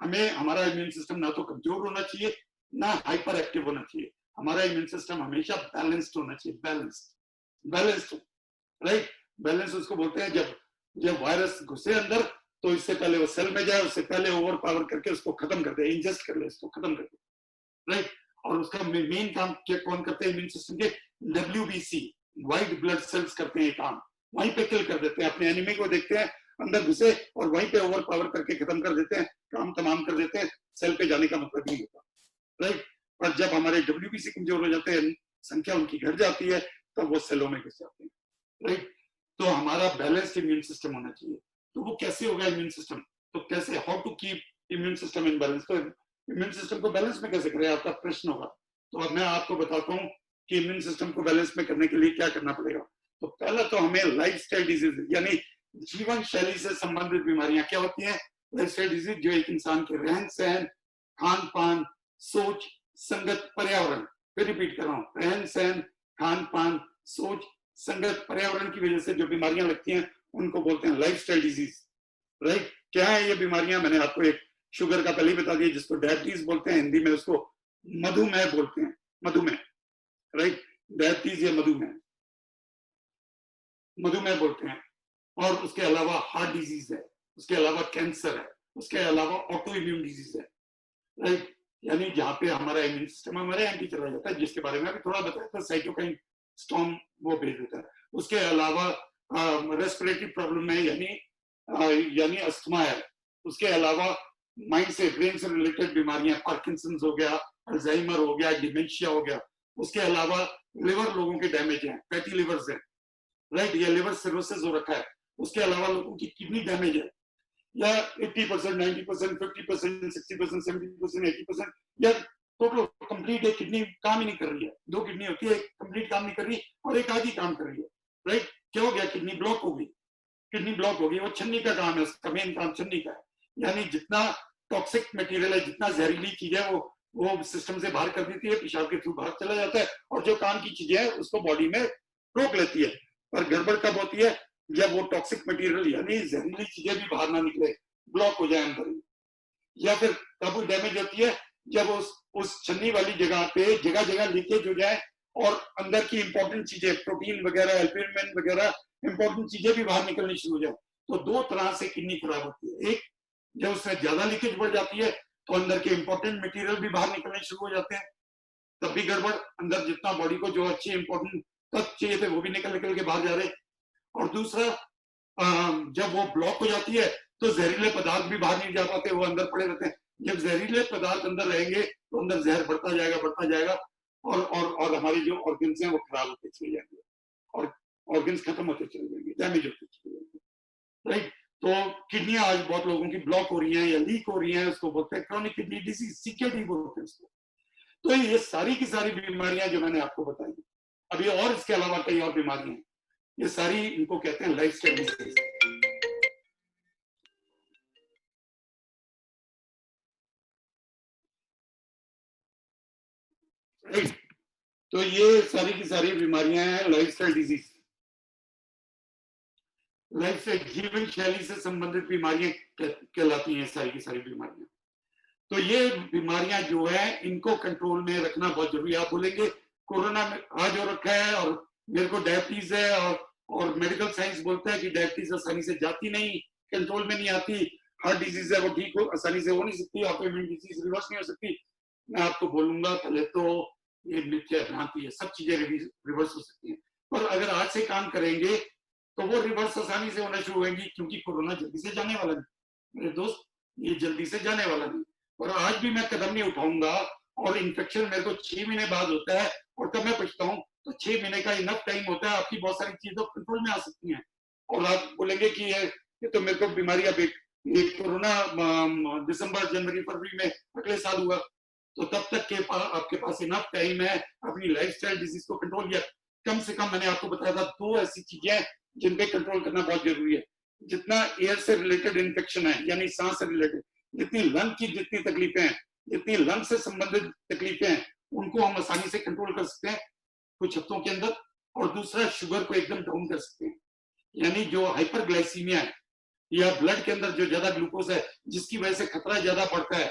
हमें हमारा इम्यून सिस्टम ना तो कमजोर होना चाहिए ना हाइपर एक्टिव होना चाहिए, हमारा इम्यून सिस्टम हमेशा बैलेंस्ड होना चाहिए, बैलेंस्ड, राइट। बैलेंस उसको बोलते हैं जब वायरस घुसे अंदर तो इससे पहले वो सेल में जाए, उससे पहले ओवर पावर करके उसको खत्म कर दे, इंजेस्ट कर ले, इसको खत्म कर दे, राइट। और उसका मेन काम क्या कौन करते हैं इम्यून सिस्टम के? WBC, व्हाइट ब्लड सेल्स करते हैं काम, वहीं पे किल कर देते हैं, अपने एनिमी को देखते हैं अंदर घुसे और वहीं पे ओवर पावर करके खत्म कर देते हैं, काम तमाम कर देते हैं, सेल पे जाने का मतलब नहीं होता, राइट। पर जब हमारे WBC कमजोर हो जाते हैं, संख्या उनकी घट जाती है, तब वो सेलों में घुस जाते हैं, राइट। तो हमारा बैलेंस्ड इम्यून सिस्टम होना चाहिए। तो वो कैसे होगा इम्यून सिस्टम? तो कैसे, how to keep immune system in balance? तो इम्यून सिस्टम को बैलेंस में कैसे करें, आपका प्रश्न होगा। तो अब मैं आपको बताता हूँ कि इम्यून सिस्टम को बैलेंस में करने के लिए क्या करना पड़ेगा। तो पहला तो हमें लाइफस्टाइल डिजीज यानी जीवन शैली से संबंधित बीमारियां क्या होती हैं? लाइफस्टाइल डिजीज जो एक इंसान के रहन सहन, खान पान, सोच, संगत, पर्यावरण, फिर रिपीट कर रहा हूँ, रहन सहन, खान पान, सोच, संगत, पर्यावरण की वजह से जो बीमारियां लगती हैं उनको बोलते हैं लाइफस्टाइल डिजीज, राइट। क्या है ये बीमारियां? मैंने आपको एक शुगर का पहले ही बता दिया, जिसको डायबिटीज बोलते हैं, हिंदी में उसको मधुमेह बोलते हैं, मधुमेह, राइट। डायबिटीज या मधुमेह, मधुमेह बोलते हैं। और उसके अलावा हार्ट डिजीज है, उसके अलावा कैंसर है, उसके अलावा ऑटो इम्यून डिजीज है, राइट। यानी जहाँ पे हमारा इम्यून सिस्टम हमारे एंटी चला जाता है, जिसके बारे में अभी थोड़ा बताया था, साइटोकाइन स्टॉर्म वो भेज देता है। उसके अलावा रेस्पिरेटरी प्रॉब्लम है, यानी अस्थमा है। उसके अलावा माइंड से, ब्रेन से रिलेटेड बीमारियां, पार्किंसंस हो गया, अल्जाइमर हो गया, डिमेंशिया हो गया। उसके अलावा लिवर लोगों के डैमेज हैं, फैटी लिवर्स है, राइट, या लिवर सिरोसिस हो रखा है। उसके अलावा लोगों की किडनी डैमेज है, या 80%, 90%, 50%, 60%, 70%, 80%, या टोटल कंप्लीट एक किडनी काम ही नहीं कर रही है। दो किडनी होती है, एक कंप्लीट काम नहीं कर रही और एक आधी काम कर रही है, राइट। क्या हो गया? किडनी ब्लॉक हो गई, किडनी ब्लॉक हो गई। वो छन्नी का काम है, उसका मेन काम छन्नी का है, यानी जितना टॉक्सिक मटेरियल है, जितना जहरीली चीज है, वो सिस्टम से बाहर कर देती है, पेशाब के थ्रू बाहर चला जाता है, और जो काम की चीजें हैं उसको बॉडी में रोक लेती है। पर गड़बड़ कब होती है? जब वो टॉक्सिक मटेरियल यानी जहरीली चीजें भी बाहर ना निकले, ब्लॉक हो जाए अंदर ही। या फिर कब डैमेज होती है? जब उस छन्नी वाली जगह पे जगह जगह लीकेज हो जाए और अंदर की इंपॉर्टेंट चीजें, प्रोटीन वगैरह, एल्ब्यूमिन वगैरह, इंपॉर्टेंट चीजें भी बाहर निकलनी शुरू हो जाए। तो दो तरह से किडनी खराब होती है। एक, जब उसमें ज्यादा लीकेज बढ़ जाती है तो अंदर के इंपॉर्टेंट मटेरियल भी बाहर निकलने शुरू हो जाते हैं, तब भी गड़बड़। अंदर जितना बॉडी को जो अच्छे इंपॉर्टेंट तत्व चाहिए थे वो भी निकल निकल के बाहर जा रहे। और दूसरा, जब वो ब्लॉक हो जाती है तो जहरीले पदार्थ भी बाहर नहीं जा पाते, वो अंदर पड़े रहते हैं। जब जहरीले पदार्थ अंदर रहेंगे तो अंदर जहर बढ़ता जाएगा और हमारी जो ऑर्गन्स हैं वो खराब होते चले जाएंगे और ऑर्गन्स खत्म होते चले जाएंगे, डैमेज होते चले जाएंगे, राइट। तो किडनियां आज बहुत लोगों की ब्लॉक हो रही हैं या लीक हो रही हैं, उसको बोलते हैं क्रॉनिक किडनी डिजीज, CKD बोलते हैं उसको। तो ये सारी की सारी बीमारियां जो मैंने आपको बताई, अभी और इसके अलावा कई और बीमारियां हैं, ये सारी इनको कहते हैं लाइफस्टाइल डिजीज। राइट। तो ये सारी की सारी बीमारियां हैं लाइफस्टाइल डिजीज। लाइफस्टाइल, जीवन शैली से संबंधित बीमारियां कहलाती हैं सारी की सारी बीमारियां। तो ये बीमारियां जो है इनको कंट्रोल में रखना बहुत जरूरी है। आप बोलेंगे कोरोना में आज हो रखा है और मेरे को डायबिटीज है, और मेडिकल साइंस बोलता है कि डायबिटीज आसानी से जाती नहीं, कंट्रोल में नहीं आती। हार्ट डिजीज है वो ठीक हो आसानी से हो नहीं सकती, ऑटोइम्यून डिजीज रिवर्स नहीं हो सकती। मैं आपको बोलूंगा पहले तो ये मिथ्या भ्रांति है, सब चीजें रिवर्स हो सकती हैं। पर अगर आज से काम करेंगे तो वो रिवर्स आसानी से होना शुरू होंगी, क्योंकि कोरोना जल्दी से जाने वाला नहीं मेरे दोस्त, ये जल्दी से जाने वाला नहीं। और आज भी मैं कदम नहीं उठाऊंगा, और इन्फेक्शन मेरे को 6 महीने बाद होता है, और तब मैं पूछता हूँ तो 6 महीने का इनफ टाइम होता है, आपकी बहुत सारी चीजें कंट्रोल में आ सकती हैं। और आप बोलेंगे कि ये तो मेरे को बीमारी अभी, ये कोरोना दिसंबर जनवरी फरवरी में अगले साल हुआ, तो तब तक के आपके पास इनफ टाइम है अपनी लाइफस्टाइल डिजीज को कंट्रोल किया। कम से कम मैंने आपको बताया था 2 ऐसी चीजें जिन पे कंट्रोल करना बहुत जरूरी है। जितना एयर से रिलेटेड इन्फेक्शन है, यानी सांस से रिलेटेड, जितनी लंग की जितनी तकलीफें हैं, जितनी लंग से संबंधित तकलीफें हैं, उनको हम आसानी से कंट्रोल कर सकते हैं कुछ हफ्तों के अंदर। और दूसरा, शुगर को एकदम डाउन कर सकते हैं, यानी जो हाइपरग्लाइसीमिया है या ब्लड के अंदर जो ज्यादा ग्लूकोज है जिसकी वजह से खतरा ज्यादा बढ़ता है,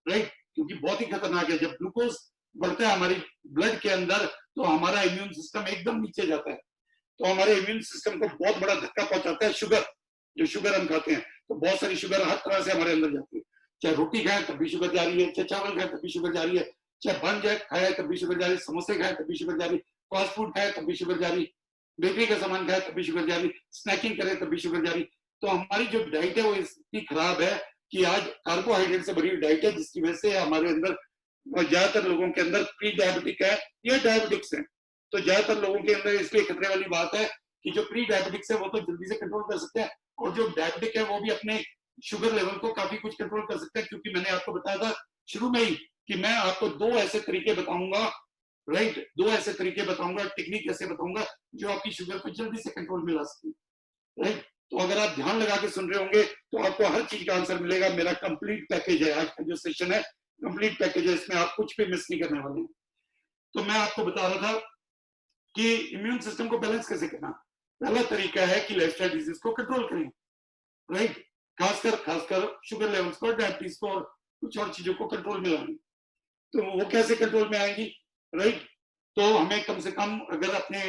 राइट, क्योंकि बहुत ही खतरनाक है। जब ग्लूकोज बढ़ता है हमारी ब्लड के अंदर तो हमारा इम्यून सिस्टम एकदम नीचे जाता है, तो हमारे इम्यून सिस्टम को बहुत बड़ा धक्का पहुंचाता है शुगर, जो शुगर हम खाते हैं। तो बहुत सारी शुगर हर तरह से हमारे अंदर जाती है। चाहे रोटी खाए तब भी शुगर जा रही है, चाहे चावल खाए तब भी शुगर जा रही है, चाहे बन जाए खाए तब भी शुगर जा रही है, समोसे खाए तब भी शुगर जा रही है, फास्ट फूड खाए तब भी शुगर जा रही, बेकरी का सामान खाए तब भी शुगर जा रही, स्नैकिंग करे तब भी शुगर जा रही। तो हमारी जो डाइट है वो इतनी खराब है कि आज कार्बोहाइड्रेट से भरी हुई डाइट है, जिसकी वजह से हमारे अंदर ज्यादातर लोगों के अंदर प्री डायबिटिक है या डायबिटिक्स है। तो ज्यादातर लोगों के अंदर इसलिए खतरे वाली बात है कि जो प्री डायबिटिक्स है वो तो जल्दी से कंट्रोल कर सकते हैं, और जो डायबिटिक है वो भी अपने शुगर लेवल को काफी कुछ कंट्रोल कर सकते हैं। क्योंकि मैंने आपको बताया था शुरू में ही कि मैं आपको दो ऐसे तरीके बताऊंगा, राइट, दो ऐसे तरीके बताऊंगा, टेक्निक ऐसे बताऊंगा जो आपकी शुगर को जल्दी से कंट्रोल में ला सकती है, राइट। तो अगर आप ध्यान लगा के सुन रहे होंगे तो आपको हर चीज का आंसर मिलेगा। मेरा कंप्लीट पैकेज है, आज का जो सेशन है कंप्लीट पैकेज है, इसमें आप कुछ भी मिस नहीं करने वाले हैं। तो मैं आपको बता रहा था कि इम्यून सिस्टम को बैलेंस कैसे करना। पहला तरीका है कि लाइफस्टाइल डिजीज को कंट्रोल करें, राइट, खासकर शुगर लेवल्स को, डायबिटीज को और कुछ और चीजों को कंट्रोल में लाएं। तो वो कैसे कंट्रोल में आएंगी, राइट। तो हमें कम से कम अगर अपने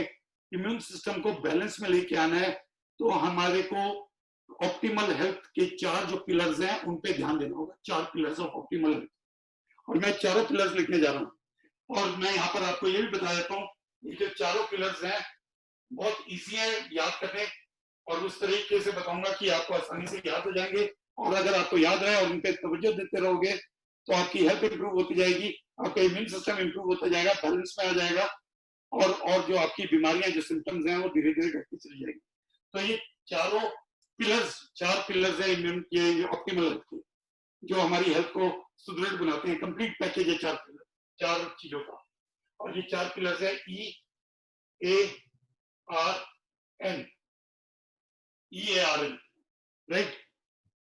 इम्यून सिस्टम को बैलेंस में लेके आना है तो हमारे को ऑप्टिमल हेल्थ के चार जो पिलर्स हैं उन पे ध्यान देना होगा। चार पिलर्स ऑफ ऑप्टिमल हेल्थ, और मैं चारों पिलर्स लिखने जा रहा हूँ। और मैं यहाँ पर आपको ये भी बता देता हूँ, ये जो चारों पिलर्स हैं बहुत इजी है याद करने, और उस तरीके से बताऊंगा कि आपको आसानी से याद हो जाएंगे। और अगर आपको याद रहे और उन पे तवज्जो देते रहोगे तो आपकी हेल्थ इंप्रूव होती जाएगी, आपका इम्यून सिस्टम इंप्रूव होता जाएगा, बैलेंस में आ जाएगा, और जो आपकी बीमारियां, जो सिम्टम्स हैं वो धीरे धीरे घटती चली जाएगी। तो ये चारों पिलर्स, चार पिलर्स है इम्यून के ऑप्टिमल हेल्थ के, जो हमारी हेल्थ को सुदृढ़ बनाते हैं। कंप्लीट पैकेज है चार पिलर, चार चीजों का। और ये चार पिलर्स है EARN, EARN, राइट।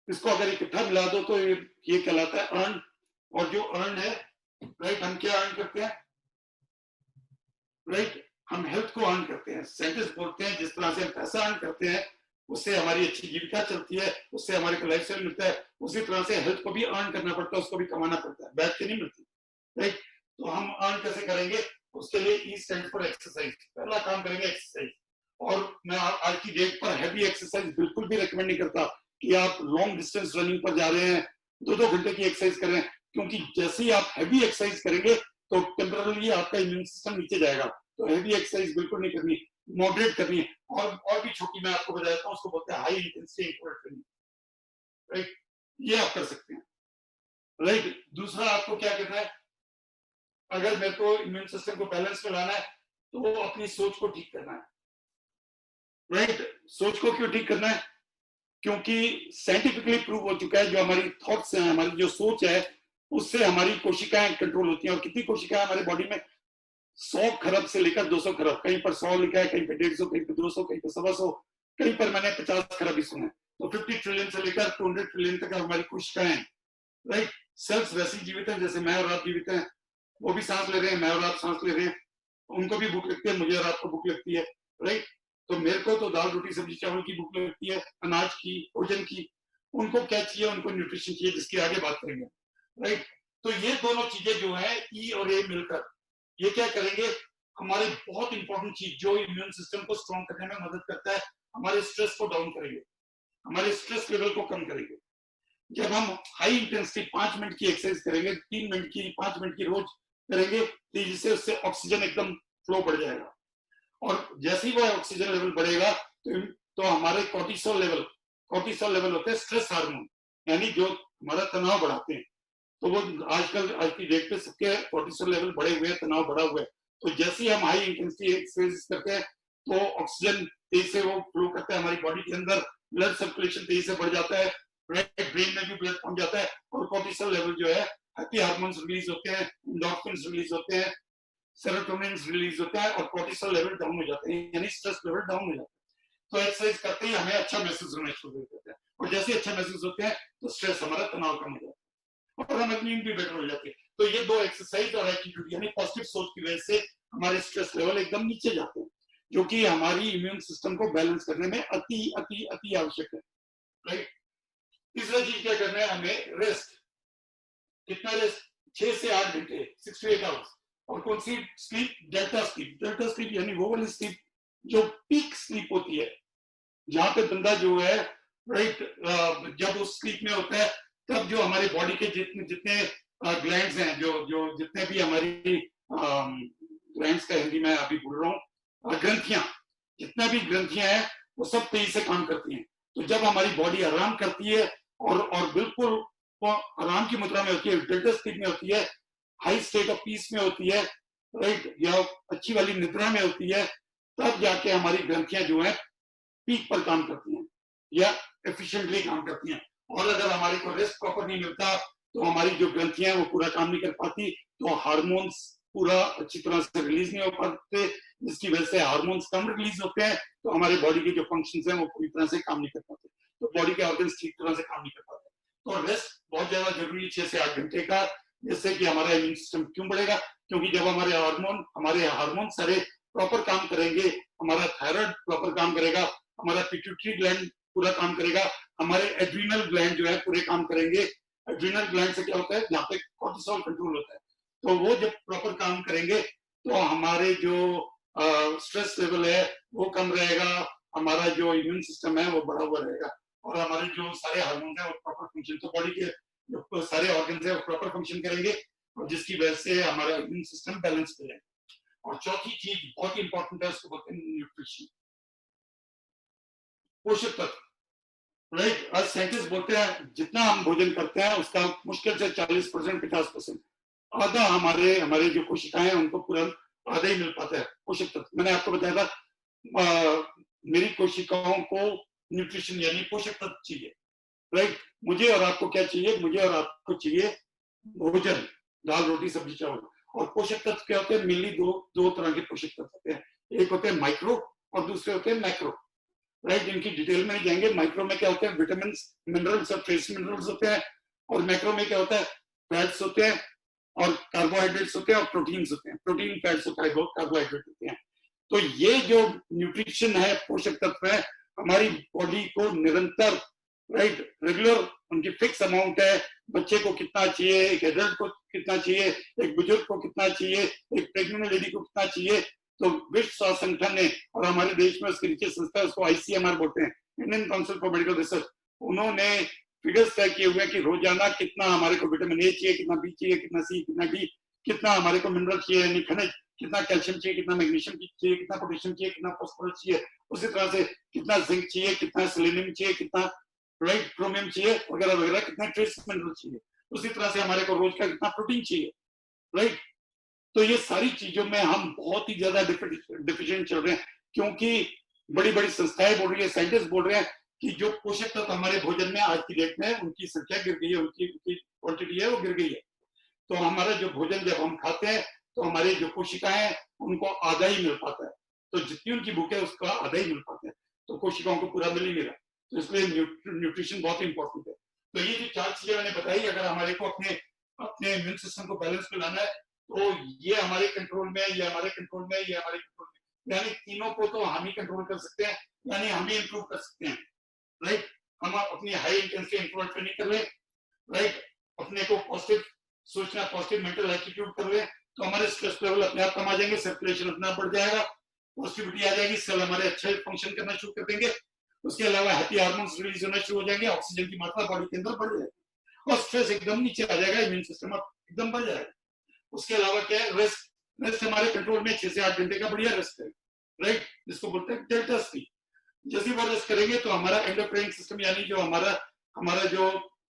इसको अगर इकट्ठा मिला दो तो ये कहलाता है अर्न। और जो अर्न है, राइट, हम क्या अर्न करते हैं, राइट, हम हेल्थ को अर्न करते हैं। साइंटिस्ट बोलते हैं जिस तरह से हम पैसा अर्न करते हैं उससे हमारी अच्छी जीविका चलती है, उससे हमारे को लाइफ स्टाइल मिलता है, उसी तरह से हेल्थ को भी अर्न करना पड़ता है, उसको भी कमाना पड़ता है, बैठ के नहीं मिलती, राइट। तो हम अर्न कैसे करेंगे, उसके लिए ई स्टैंड फॉर एक्सरसाइज। पहला काम करेंगे एक्सरसाइज। और मैं आज की डेट पर हैवी एक्सरसाइज बिल्कुल भी रिकमेंड नहीं करता कि आप लॉन्ग डिस्टेंस रनिंग पर जा रहे हैं 2-2 घंटे की एक्सरसाइज करें, क्योंकि जैसे ही आप हैवी एक्सरसाइज करेंगे तो टेम्पररी आपका इम्यून सिस्टम नीचे जाएगा। तो हैवी एक्सरसाइज बिल्कुल नहीं करनी, मॉडरेट करनी है। और भी छोटी मैं आपको बता देता हूँ, उसको बोलते हैं high intensity interval training, right, ये आप कर सकते हैं, राइट। दूसरा आपको क्या करना है, अगर मेरे को इम्यून सिस्टम को बैलेंस में लाना है तो अपनी सोच को ठीक करना है, राइट। सोच को क्यों ठीक करना है, क्योंकि साइंटिफिकली प्रूव हो चुका है जो हमारी थॉट्स हैं, हमारी जो सोच है, उससे हमारी कोशिकाएं कंट्रोल होती हैं। और कितनी कोशिकाएं हमारे बॉडी में, 100 खरब से लेकर 200 खरब, कहीं पर 100 लिखा है, कहीं पर 150, कहीं पर 200, कहीं पर 125, कहीं पर मैंने 50 खरब भी सुने। तो 50 ट्रिलियन से लेकर 200 ट्रिलियन तक हमारी कोशिकाएं हैं, राइट। सेल्स वैसी जीवित हैं जैसे मैं और आप जीवित हैं, वो भी सांस ले रहे हैं, मैं और आप सांस ले रहे हैं, उनको भी भूख लगती है, मुझे और आपको भूख लगती है, राइट। तो मेरे को तो दाल रोटी सब्जी चावल की भूख लगती है, अनाज की, भोजन की। उनको क्या चाहिए, उनको न्यूट्रिशन चाहिए, जिसकी आगे बात करेंगे, राइट। तो ये दोनों चीजें जो है ई और ए मिलकर ये क्या करेंगे, हमारे बहुत इंपॉर्टेंट चीज जो इम्यून सिस्टम को स्ट्रॉन्ग करने में मदद करता है, हमारे स्ट्रेस को डाउन करेंगे, हमारे स्ट्रेस लेवल को कम करेंगे। जब हम हाई इंटेंसिटी 5 मिनट की एक्सरसाइज करेंगे, 3 मिनट की, 5 मिनट की रोज करेंगे, तो जिससे उससे ऑक्सीजन एकदम फ्लो बढ़ जाएगा। और जैसे ही वो ऑक्सीजन लेवल बढ़ेगा तो हमारे कोर्टिसोल लेवल होते हैं स्ट्रेस हार्मोन, यानी जो हमारा तनाव बढ़ाते हैं। तो वो आजकल आज की डेट पे सबके कोर्टिसोल लेवल बढ़े हुए हैं, तनाव बढ़ा हुआ है। तो जैसे ही हम हाई इंटेंसिटी एक्सरसाइज करते हैं तो ऑक्सीजन तेज से वो फ्लो करता है हमारी बॉडी के अंदर, ब्लड सर्कुलेशन तेजी से बढ़ जाता है, ब्रेन में भी ब्लड पहुंच जाता है, और कोर्टिसोल लेवल जो है, हैप्पी हार्मोन्स रिलीज होते हैं, एंडोर्फिन्स रिलीज होते हैं, सेरोटोनिन रिलीज होता है, और कोर्टिसोल लेवल डाउन हो जाते हैं, यानी स्ट्रेस लेवल डाउन हो जाता है। तो एक्सरसाइज करते ही हमें अच्छा महसूस होना शुरू हो जाता है, और जैसे अच्छा महसूस होते हैं तो स्ट्रेस हमारा, तनाव कम हो जाता है, और हमारी नींद भी बेटर हो जाती है। तो ये दो एक्सरसाइज और एटीट्यूड यानी पॉजिटिव सोच की वजह से हमारे स्ट्रेस लेवल एकदम नीचे जाते हैं, जो कि हमारी इम्यून सिस्टम को बैलेंस करने में अति अति अति आवश्यक है, राइट। तीसरा चीज क्या करना है, हमें रेस्ट। कितना रेस्ट, 6 से 8 घंटे, 6 to 8 आवर्स। और कौन सी स्लीप, डेल्टा स्लीप यानी वो वाली स्लीप जो पीक स्लीप होती है, जहां पे बंदा जो है राइट। जब उस स्लीप में होता है तब जो हमारे बॉडी के जितने जितने ग्लैंड्स हैं, जो जो जितने भी हमारी ग्लैंड्स का हिंदी में अभी बोल रहा हूँ, ग्रंथियां, जितना भी ग्रंथियां हैं वो सब तेजी से काम करती हैं। तो जब हमारी बॉडी आराम करती है और बिल्कुल वो आराम की मुद्रा में होती है, डेल्टा स्लीप में होती है, हाई स्टेट ऑफ पीस में होती है, राइट, या अच्छी वाली निद्रा में होती है, तब जाके हमारी ग्रंथियां जो है पीक पर काम करती हैं या एफिशिएंटली काम करती हैं। और अगर हमारे को रेस्ट प्रॉपर नहीं मिलता तो हमारी जो ग्रंथियां हैं वो पूरा काम नहीं कर पाती, तो हार्मोन्स पूरा अच्छी तरह से रिलीज नहीं हो पाते, जिसकी वजह से हार्मोन्स कम रिलीज होते हैं, तो हमारे बॉडी के जो फंक्शंस हैं वो पूरी तरह से काम नहीं कर पाते, तो बॉडी के ऑर्गन्स ठीक तरह से काम नहीं कर पाते। तो रेस्ट बहुत ज्यादा जरूरी है, 6 से 8 घंटे का, जिससे कि हमारा इम्यून सिस्टम क्यों बढ़ेगा, क्योंकि जब हमारे हार्मोन सारे प्रॉपर काम करेंगे, हमारा थायराइड प्रॉपर काम करेगा, हमारा पिट्यूटरी ग्लैंड पूरा काम करेगा, हमारे एड्रीनल ग्लैंड जो है पूरे काम करेंगे। एड्रीनल ग्लैंड से क्या होता है, जहाँ पे कोर्टिसोल कंट्रोल होता है, तो वो जब प्रॉपर काम करेंगे तो हमारे जो स्ट्रेस लेवल है वो कम रहेगा, हमारा जो इम्यून सिस्टम है वो बढ़ा हुआ रहेगा, और हमारे जो सारे हार्मोन है वो प्रॉपर फंक्शन, तो बॉडी के जो सारे ऑर्गन है वो प्रॉपर फंक्शन करेंगे, और जिसकी वजह से हमारा इम्यून सिस्टम बैलेंस रहेगा। और चौथी चीज बहुत इंपॉर्टेंट है, उसको बोलते हैं न्यूट्रिशन, पोषक तत्व, राइट। आज साइंटिस्ट बोलते हैं जितना हम भोजन करते हैं उसका मुश्किल से 40% 50% आधा हमारे हमारे जो कोशिकाएं हैं उनको पूरा आधा ही मिल पाता है पोषक तत्व। मैंने आपको बताया था मेरी कोशिकाओं को न्यूट्रिशन यानी पोषक तत्व चाहिए, राइट। मुझे और आपको क्या चाहिए, मुझे और आपको चाहिए भोजन, दाल रोटी सब्जी चावल। और पोषक तत्व क्या होते हैं, मेनली दो तरह के पोषक तत्व होते हैं, एक होते हैं माइक्रो और दूसरे होते हैं मैक्रो, राइट। इनकी डिटेल में जाएंगे। माइक्रो में क्या होते हैं, विटामिन मिनरल्स और ट्रेस मिनरल्स होते हैं, और मैक्रो में क्या होता है, फैट्स होते हैं और कार्बोहाइड्रेट्स होते हैं और प्रोटीन्स होते हैं, प्रोटीन फैट्स होता है, कार्बोहाइड्रेट होते हैं। तो ये जो न्यूट्रिशन है, पोषक तत्व है, हमारी बॉडी को निरंतर, राइट, रेगुलर उनकी फिक्स अमाउंट है। बच्चे को कितना चाहिए, एक एडल्ट को कितना चाहिए, एक बुजुर्ग को कितना चाहिए, एक प्रेग्नेंट लेडी को कितना चाहिए, तो विश्व स्वास्थ्य संगठन ने और हमारे देश में उसकी नीचे संस्था, उसको आईसीएमआर बोलते हैं, Indian council for medical research, उन्होंने फिगर्स तय किए हुए हैं कि रोजाना कितना हमारे को विटामिन ए चाहिए, कितना बी चाहिए, कितना सी, कितना डी, कितना हमारे को मिनरल चाहिए यानी खनिज, कितना कैल्शियम चाहिए, कितना मैग्नीशियम चाहिए, कितना पोटेशियम चाहिए, कितना फास्फोरस चाहिए, उसी तरह से कितना जिंक चाहिए, कितना सेलेनियम चाहिए, कितना राइट क्रोमियम चाहिए, वगैरह वगैरह, कितना ट्रेस मिनरल चाहिए, उसी तरह से हमारे को रोज का कितना प्रोटीन चाहिए, राइट। तो ये सारी चीजों में हम बहुत ही ज्यादा डिफिशिएंट चल रहे हैं, क्योंकि बड़ी बड़ी संस्थाएं बोल रही है, साइंटिस्ट बोल रहे हैं कि जो पोषक तत्व हमारे भोजन में आज की डेट में उनकी संख्या गिर गई है, उनकी क्वांटिटी है वो गिर गई है। तो हमारा जो भोजन जब हम खाते हैं तो हमारी जो कोशिकाएं हैं उनको आधा ही मिल पाता है, तो जितनी उनकी भूख है उसका आधा ही मिल पाता है, तो कोशिकाओं को पूरा मिल ही नहीं रहा। तो इसलिए न्यूट्रिशन बहुत इंपॉर्टेंट है। तो ये जो 4 चीजें मैंने बताई, अगर हमारे को अपने अपने इम्यून सिस्टम को बैलेंस में लाना है तो ये हमारे कंट्रोल में, ये हमारे कंट्रोल में, ये हमारे कंट्रोल में, यानी तीनों को तो हम ही कंट्रोल कर सकते हैं, यानी हम ही इंप्रूव कर सकते हैं, राइट। हम अपनी हाई इंटेंसिटी इंटरवल ट्रेनिंग कर रहे हैं, राइट, अपने को पॉजिटिव सोचना, पॉजिटिव मेंटल एटीट्यूड कर रहे हैं, तो हमारे स्ट्रेस लेवल अपने आप कम आ जाएंगे, सर्कुलेशन अपने आप बढ़ जाएगा, पॉजिटिविटी आ जाएगी, सेल हमारे अच्छे फंक्शन करना शुरू कर देंगे। उसके अलावा हैप्पी हार्मोन्स रिलीज होना शुरू हो जाएंगे, ऑक्सीजन की मात्रा बॉडी के अंदर बढ़ जाएगी और स्ट्रेस एकदम नीचे आ जाएगा, इम्यून सिस्टम एकदम बढ़ जाएगा। उसके अलावा क्या है, रेस्ट, रेस्ट हमारे कंट्रोल में 6 से 8 घंटे का बढ़िया रेस्ट है, राइट, जिसको बोलते हैं डेल्टा स्लीप। जैसे ही रेस्ट करेंगे तो हमारा एंडोक्राइन सिस्टम यानी जो हमारा हमारा जो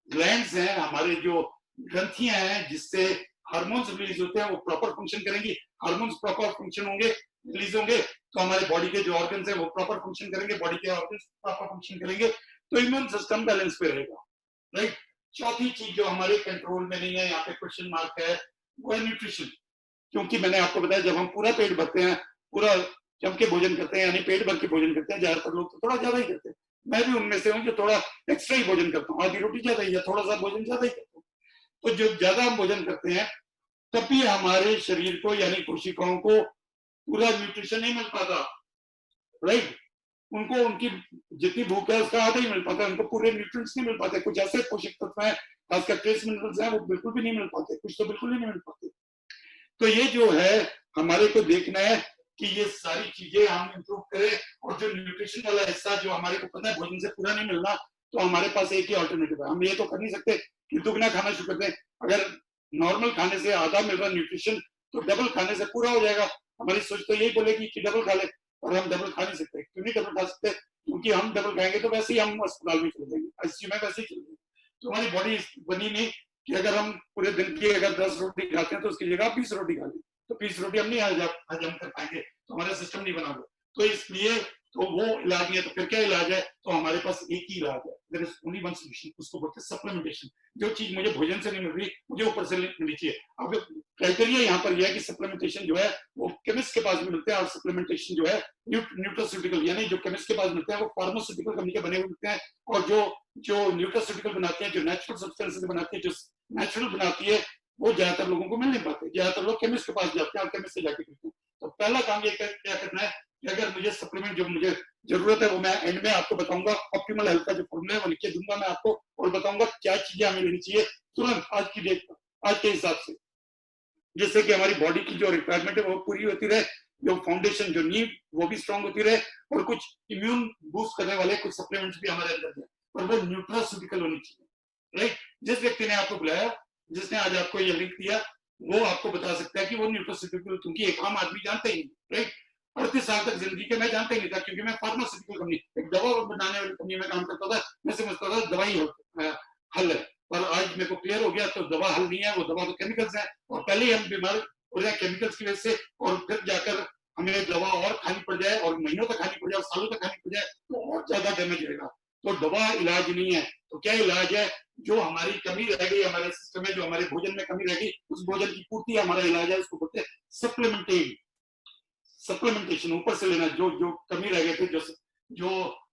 ग्लैंड्स हैं, हमारे जो ग्रंथियां हैं जिससे हार्मोन्स रिलीज होते हैं वो प्रॉपर फंक्शन करेंगी। हार्मोन्स प्रॉपर फंक्शन होंगे, रिलीज होंगे, तो हमारे बॉडी के जो ऑर्गन्स हैं वो प्रॉपर फंक्शन करेंगे, बॉडी के ऑर्गन्स प्रॉपर फंक्शन करेंगे, तो इम्यून सिस्टम बैलेंस पे रहेगा, राइट। चौथी चीज जो हमारे कंट्रोल में नहीं है, यहाँ पे क्वेश्चन मार्क है, वो है न्यूट्रिशन। क्योंकि मैंने आपको बताया जब हम पूरा पेट भरते हैं, पूरा जम के भोजन करते हैं, यानी पेट भर के भोजन करते हैं, ज्यादातर लोग तो थोड़ा ज्यादा ही करते हैं, मैं भी उनमें से हूँ जो थोड़ा एक्स्ट्रा ही भोजन करता हूँ, आधी रोटी ज्यादा ही या थोड़ा सा भोजन ज्यादा ही करता हूँ। तो जो ज्यादा हम भोजन करते हैं तब भी हमारे शरीर को यानी कोशिकाओं को पूरा न्यूट्रिशन नहीं मिल पाता, राइट। उनको उनकी जितनी भूख है उसका आधा ही मिल पाता है, उनको पूरे न्यूट्रिएंट्स नहीं मिल पाते। कुछ ऐसे पोषक तत्व हैं, खासकर ट्रेस मिनरल्स हैं, वो बिल्कुल भी नहीं मिल पाते, कुछ तो बिल्कुल ही नहीं मिल पाते। तो ये जो है हमारे को देखना है कि ये सारी चीजें हम इंप्रूव करें, और जो न्यूट्रिशन वाला हिस्सा जो हमारे को पता है भोजन से पूरा नहीं मिलना, तो हमारे पास एक ही ऑल्टरनेटिव है। हम ये तो कर नहीं सकते कि दुगना खाना शुरू करते हैं। अगर नॉर्मल खाने से आधा मिल रहा न्यूट्रिशन तो डबल खाने से पूरा हो जाएगा। हमारी सोच तो यही बोलेगी कि डबल खा ले, और हम डबल खा नहीं सकते। क्यों नहीं डबल खा सकते? क्योंकि हम डबल खाएंगे तो वैसे ही हम अस्पताल में चले जाएंगे, आईसीयू में वैसे ही चले जाएंगे। तो हमारी बॉडी बनी नहीं कि अगर हम पूरे दिन की अगर 10 रोटी खाते हैं तो उसकी जगह 20 रोटी खा लें, तो 20 रोटी हम नहीं हजम कर पाएंगे, तो हमारा सिस्टम नहीं बना हुआ। तो इसलिए तो वो इलाज नहीं है। तो फिर क्या इलाज है? तो हमारे पास एक ही इलाज है, there is only one solution, उसको बोलते हैं सप्लीमेंटेशन। जो चीज मुझे भोजन से नहीं मिल रही, मुझे ऊपर से मिलनी चाहिए। अब क्राइटेरिया यहाँ पर यह है कि सप्लीमेंटेशन जो है वो केमिस्ट के पास भी मिलते हैं, और सप्लीमेंटेशन जो है न्यूट्रास्यूटिकल यानी जो केमिस्ट के पास मिलते हैं वो फार्मास्यूटिकल कंपनी के बने हुए मिलते हैं। और जो न्यूट्रास्यूटिकल बनाते हैं, जो नेचुरल सब्सटेंसेस बनाती है, जो नेचुरल बनाती है, वो ज्यादातर लोगों को मिल नहीं पाते। ज्यादातर लोग केमिस्ट के पास जाते हैं और केमिस्ट से जाके खरीदते हैं। तो पहला काम ये क्या करना है कि अगर मुझे सप्लीमेंट जो मुझे जरूरत है वो मैं एंड में आपको बताऊंगा। ऑप्टिमल हेल्थ का जो फॉर्मूला है वो लिख के दूंगा मैं आपको, और बताऊंगा क्या चीजें हमें लेनी चाहिए तुरंत आज की डेट पर, आज के हिसाब से, जिससे कि हमारी बॉडी की जो रिक्वायरमेंट है वो पूरी होती रहे, जो फाउंडेशन जो नींव वो भी स्ट्रांग होती रहे, और कुछ इम्यून बूस्ट करने वाले कुछ सप्लीमेंट्स भी हमारे अंदर हैं, और वो न्यूट्रास्यूटिकल होनी चाहिए। राइट? जिस व्यक्ति ने आपको बुलाया, जिसने आज आपको ये लिंक दिया, वो आपको बता सकता है कि वो न्यूट्रास्यूटिकल, क्योंकि एक आम आदमी जानता ही नहीं। राइट? 38 साल तक जिंदगी के मैं जानता ही नहीं था, क्योंकि मैं फार्मास्यूटिकल कंपनी, एक दवा बनाने वाली कंपनी में काम करता था। मैं समझता था दवाई हल है, पर आज मेरे को क्लियर हो गया तो दवा हल नहीं है, वो दवा तो केमिकल्स है, और पहले ही हम बीमार हो रहे हैं केमिकल्स की वजह से, और फिर जाकर हमें दवा और खानी पड़ जाए, और महीनों तक खानी पड़ जाए, और सालों तक खानी पड़ जाए, तो और ज्यादा डैमेज रहेगा। तो दवा इलाज नहीं है। तो क्या इलाज है? जो हमारी कमी रह गई हमारे सिस्टम में, जो हमारे भोजन में कमी रह गई, उस भोजन की पूर्ति हमारा इलाज है। उसको बोलते हैं सप्लीमेंटेशन। ऊपर से लेना, जो जो कमी रह गए थे, जो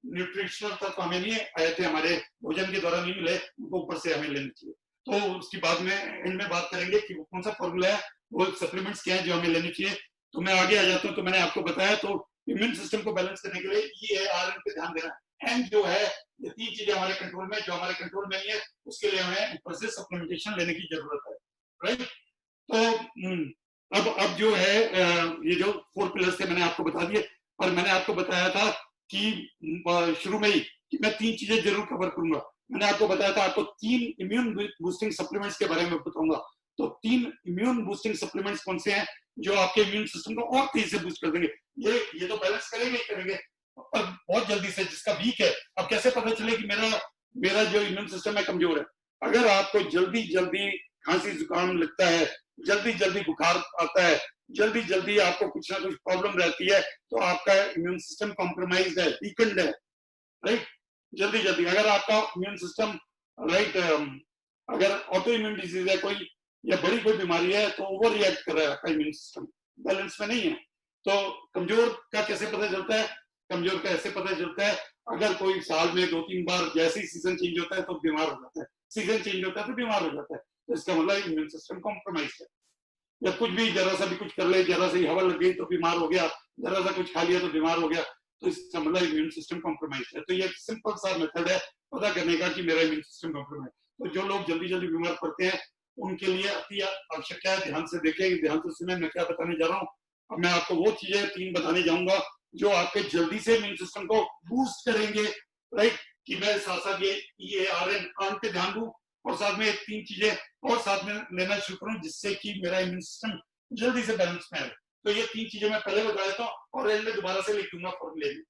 न्यूट्रिशनल तत्व हमें नहीं आए थे, हमारे भोजन के द्वारा नहीं मिले, उनको ऊपर से हमें लेनी चाहिए। तो उसकी बाद में एंड में बात करेंगे कि वो कौन सा फॉर्मूला है, वो सप्लीमेंट्स क्या है जो हमें लेनी चाहिए। तो मैं आगे आ जाता हूँ। तो मैंने आपको बताया, तो इम्यून सिस्टम को बैलेंस करने के लिए EARN पे ध्यान देना है। एंड जो है, ये 3 चीजें हमारे कंट्रोल में, जो हमारे कंट्रोल में नहीं है उसके लिए हमें ऊपर से सप्लीमेंटेशन लेने की जरूरत है। राइट? तो अब जो है ये जो 4 पिलर्स थे मैंने आपको बता दिए, और मैंने आपको बताया था कि शुरू में ही कि मैं 3 चीजें जरूर कवर करूंगा। मैंने आपको बताया था आपको 3 इम्यून बूस्टिंग सप्लीमेंट्स के बारे में बताऊंगा। तो 3 इम्यून बूस्टिंग सप्लीमेंट्स कौन से हैं जो आपके इम्यून सिस्टम को और तेजी से बूस्ट कर देंगे। ये तो बैलेंस करेंगे ही करेंगे, और बहुत जल्दी से। जिसका वीक है, अब कैसे पता चले कि मेरा जो इम्यून सिस्टम है कमजोर है? अगर आपको जल्दी जल्दी खांसी जुकाम लगता है, जल्दी जल्दी बुखार आता है, जल्दी जल्दी आपको कुछ ना कुछ प्रॉब्लम रहती है, तो आपका इम्यून सिस्टम कॉम्प्रोमाइज्ड है, वीकेंड है। राइट? जल्दी जल्दी अगर आपका इम्यून सिस्टम, राइट, अगर ऑटो इम्यून डिजीज है कोई, या बड़ी कोई बीमारी है, तो ओवर रिएक्ट कर रहा है आपका इम्यून सिस्टम, बैलेंस में नहीं है। तो कमजोर का कैसे पता चलता है? कमजोर का ऐसे पता चलता है, अगर कोई साल में 2-3 बार जैसे ही सीजन चेंज होता है तो बीमार हो जाता है, सीजन चेंज होता है तो बीमार हो जाता है, तो इसका मतलब इम्यून सिस्टम कॉम्प्रोमाइज है। या कुछ भी जरा सा भी कुछ कर ले, जरा सी हवा लग गई तो बीमार हो गया, जरा सा कुछ खा लिया तो बीमार हो गया, तो इसका मतलब इम्यून सिस्टम कॉम्प्रोमाइज है। तो ये सिंपल सा मेथड है पता करने का कि मेरा इम्यून सिस्टम कॉम्प्रोमाइज। तो जो लोग जल्दी जल्दी बीमार पड़ते हैं उनके लिए अति आवश्यक है, ध्यान से देखें, ध्यान से सुने मैं क्या बताने जा रहा हूँ। अब मैं आपको वो चीजें 3 बताने जाऊंगा जो आपके जल्दी से इम्यून सिस्टम को बूस्ट करेंगे। राइट? कि मैं साथ साथ ये EARN पे ध्यान दूं, और साथ में 3 चीजें और साथ में लेना शुरू करूं, जिससे कि मेरा इम्यून सिस्टम जल्दी से बैलेंस में आए। तो ये 3 चीजें मैं पहले बताया था, और एंड में दोबारा से लिख दूंगा फॉर्मूले में।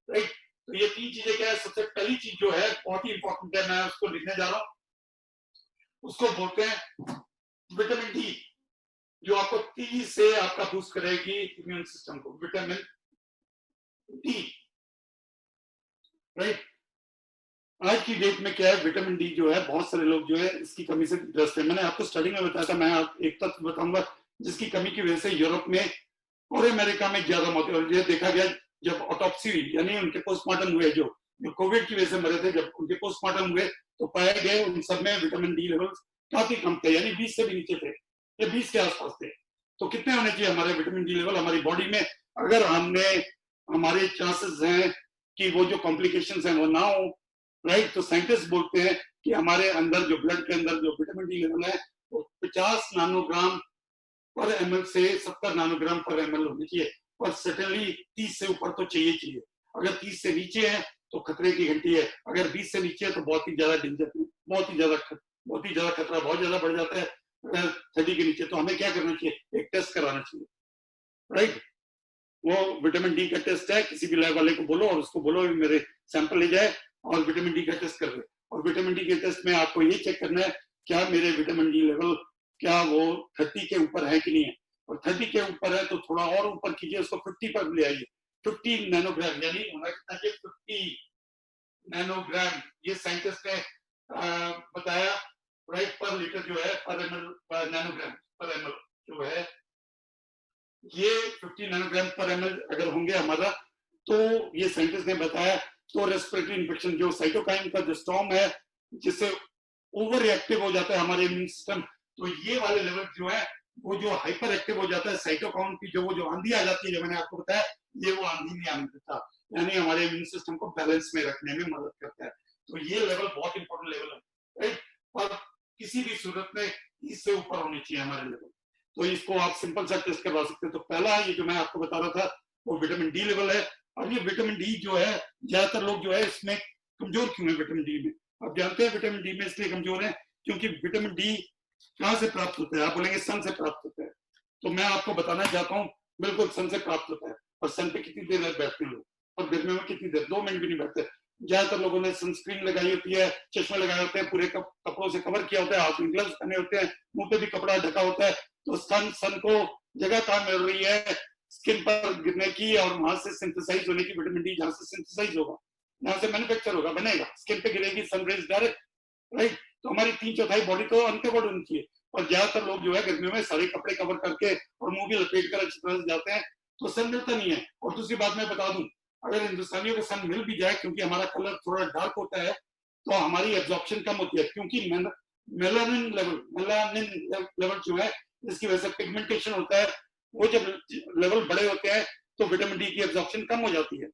राइट? तो ये 3 चीजें क्या है? सबसे पहली चीज जो है बहुत ही इंपॉर्टेंट है, मैं उसको लिखने जा रहा हूँ, उसको बोलते हैं विटामिन डी, जो आपको 30 से आपका बूस्ट करेगी इम्यून सिस्टम को। Vitamin D. राइट? आज की डेट में क्या है, विटामिन डी जो है बहुत सारे लोग जो है इसकी कमी से ग्रस्त है। मैंने आपको स्टार्टिंग में बताया था, मैं एक तथ्य बताऊंगा जिसकी कमी की वजह से यूरोप में और अमेरिका में ज्यादा मौतें, और ये देखा गया जब ऑटोप्सी हुई, यानी उनके पोस्टमार्टम हुए, जो कोविड की वजह से मरे थे, जब उनके पोस्टमार्टम हुए तो पाए गए उन सब में विटामिन डी लेवल काफी कम थे, यानी 20 से भी नीचे थे, या 20 के आसपास थे। तो कितने होने चाहिए हमारे विटामिन डी लेवल हमारी बॉडी में? अगर हमारे चांसेस हैं कि वो जो कॉम्प्लिकेशंस हैं वो ना हो, राइट, तो साइंटिस्ट बोलते हैं कि हमारे अंदर जो ब्लड के अंदर जो विटामिन डी लेवल है वो 50 नैनोग्राम पर ml से 70 नैनोग्राम पर ml होनी चाहिए, और सर्टेनली 30 से ऊपर तो चाहिए। अगर 30 से नीचे है तो खतरे की घंटी है। अगर 20 से नीचे है तो बहुत ही ज्यादा डेंजर, बहुत ही ज्यादा खतरा बहुत ज्यादा बढ़ जाता है। अगर 30 के नीचे तो हमें क्या करना चाहिए, एक टेस्ट कराना चाहिए, राइट। वो विटामिन डी का टेस्ट है, किसी भी लैब वाले को बोलो और उसको बोलो मेरे सैंपल ले जाए और विटामिन डी का टेस्ट कर ले। और विटामिन डी के टेस्ट में आपको ये चेक करना है क्या मेरे विटामिन डी लेवल क्या वो 30 के ऊपर है कि नहीं है। और 30 के ऊपर है तो थोड़ा और ऊपर कीजिए, उसको 50 पर ले आइए। 50 नैनोग्राम यानी 50 नैनोग्राम, ये साइंटिस्ट ने बताया, राइट, पर लीटर जो है, पर एमएल, नैनोग्राम पर एमएल जो है, ये 50 नैनोग्राम पर एमएल अगर होंगे हमारा, तो ये साइंटिस्ट ने बताया तो रेस्पिरेटरी इन्फेक्शन जो साइटोकाइन का जो स्टॉर्म है जिससे ओवर रिएक्टिव हो जाता है हमारे इम्यून सिस्टम, तो ये वाले लेवल जो है वो जो हाइपर एक्टिव हो जाता है साइटोकाइन की, जो आंधी आ जाती है, जो मैंने आपको बताया, ये वो आंधी नहीं आने देता, यानी हमारे इम्यून सिस्टम को बैलेंस में रखने में मदद करता है। तो ये लेवल बहुत इंपॉर्टेंट लेवल है, राइट। और किसी भी सूरत में इससे ऊपर होनी चाहिए हमारे लेवल। तो इसको आप सिंपल सा टेस्ट करवा सकते हैं। तो पहला ये जो मैं आपको बता रहा था वो विटामिन डी लेवल है। और ये विटामिन डी जो है, ज्यादातर लोग जो है इसमें कमजोर क्यों है विटामिन डी में, आप जानते हैं विटामिन डी में इसलिए कमजोर है क्योंकि विटामिन डी कहाँ से प्राप्त होता है, आप बोलेंगे सन से प्राप्त होता है, तो मैं आपको बताना चाहता हूँ बिल्कुल सन से प्राप्त होता है। और सन पे कितनी देर बैठते हैं लोग, और गर्मियों में कितनी देर, 2 मिनट भी नहीं बैठते। ज्यादातर लोगों ने सनस्क्रीन लगाई होती है, चश्मा लगाए होते हैं, पूरे कपड़ों से कवर किया होता है, हाथ में ग्लव्स पहने होते हैं, मुंह पे भी कपड़ा ढका होता है। तो सन को जगह कहाँ मिल रही है, स्किन पर गिरने की, और वहां से सिंथेसाइज होने की। विटामिन डी जहां से सिंथेसाइज होगा, जहां से मैन्युफैक्चर होगा, बनेगा, स्किन पे गिरेगी सनरेज डायरेक्ट, राइट। तो हमारी 3/4 बॉडी तो अनकवर्ड होनी चाहिए। और ज्यादातर लोग जो है गर्मियों में सारे कपड़े कवर करके और मुंह भी लपेट कर अच्छी तरह से जाते हैं, तो सन मिलता नहीं है। और दूसरी बात मैं बता दूं, अगर हिंदुस्तानियों को सन मिल भी जाए, क्योंकि हमारा कलर थोड़ा डार्क होता है, तो हमारी एब्जॉर्प्शन कम होती है, क्योंकि मेलानिन लेवल जो है, जिसकी वजह से पिगमेंटेशन होता है, वो जब लेवल बड़े होते हैं तो विटामिन डी की एब्जॉर्प्शन कम हो जाती है,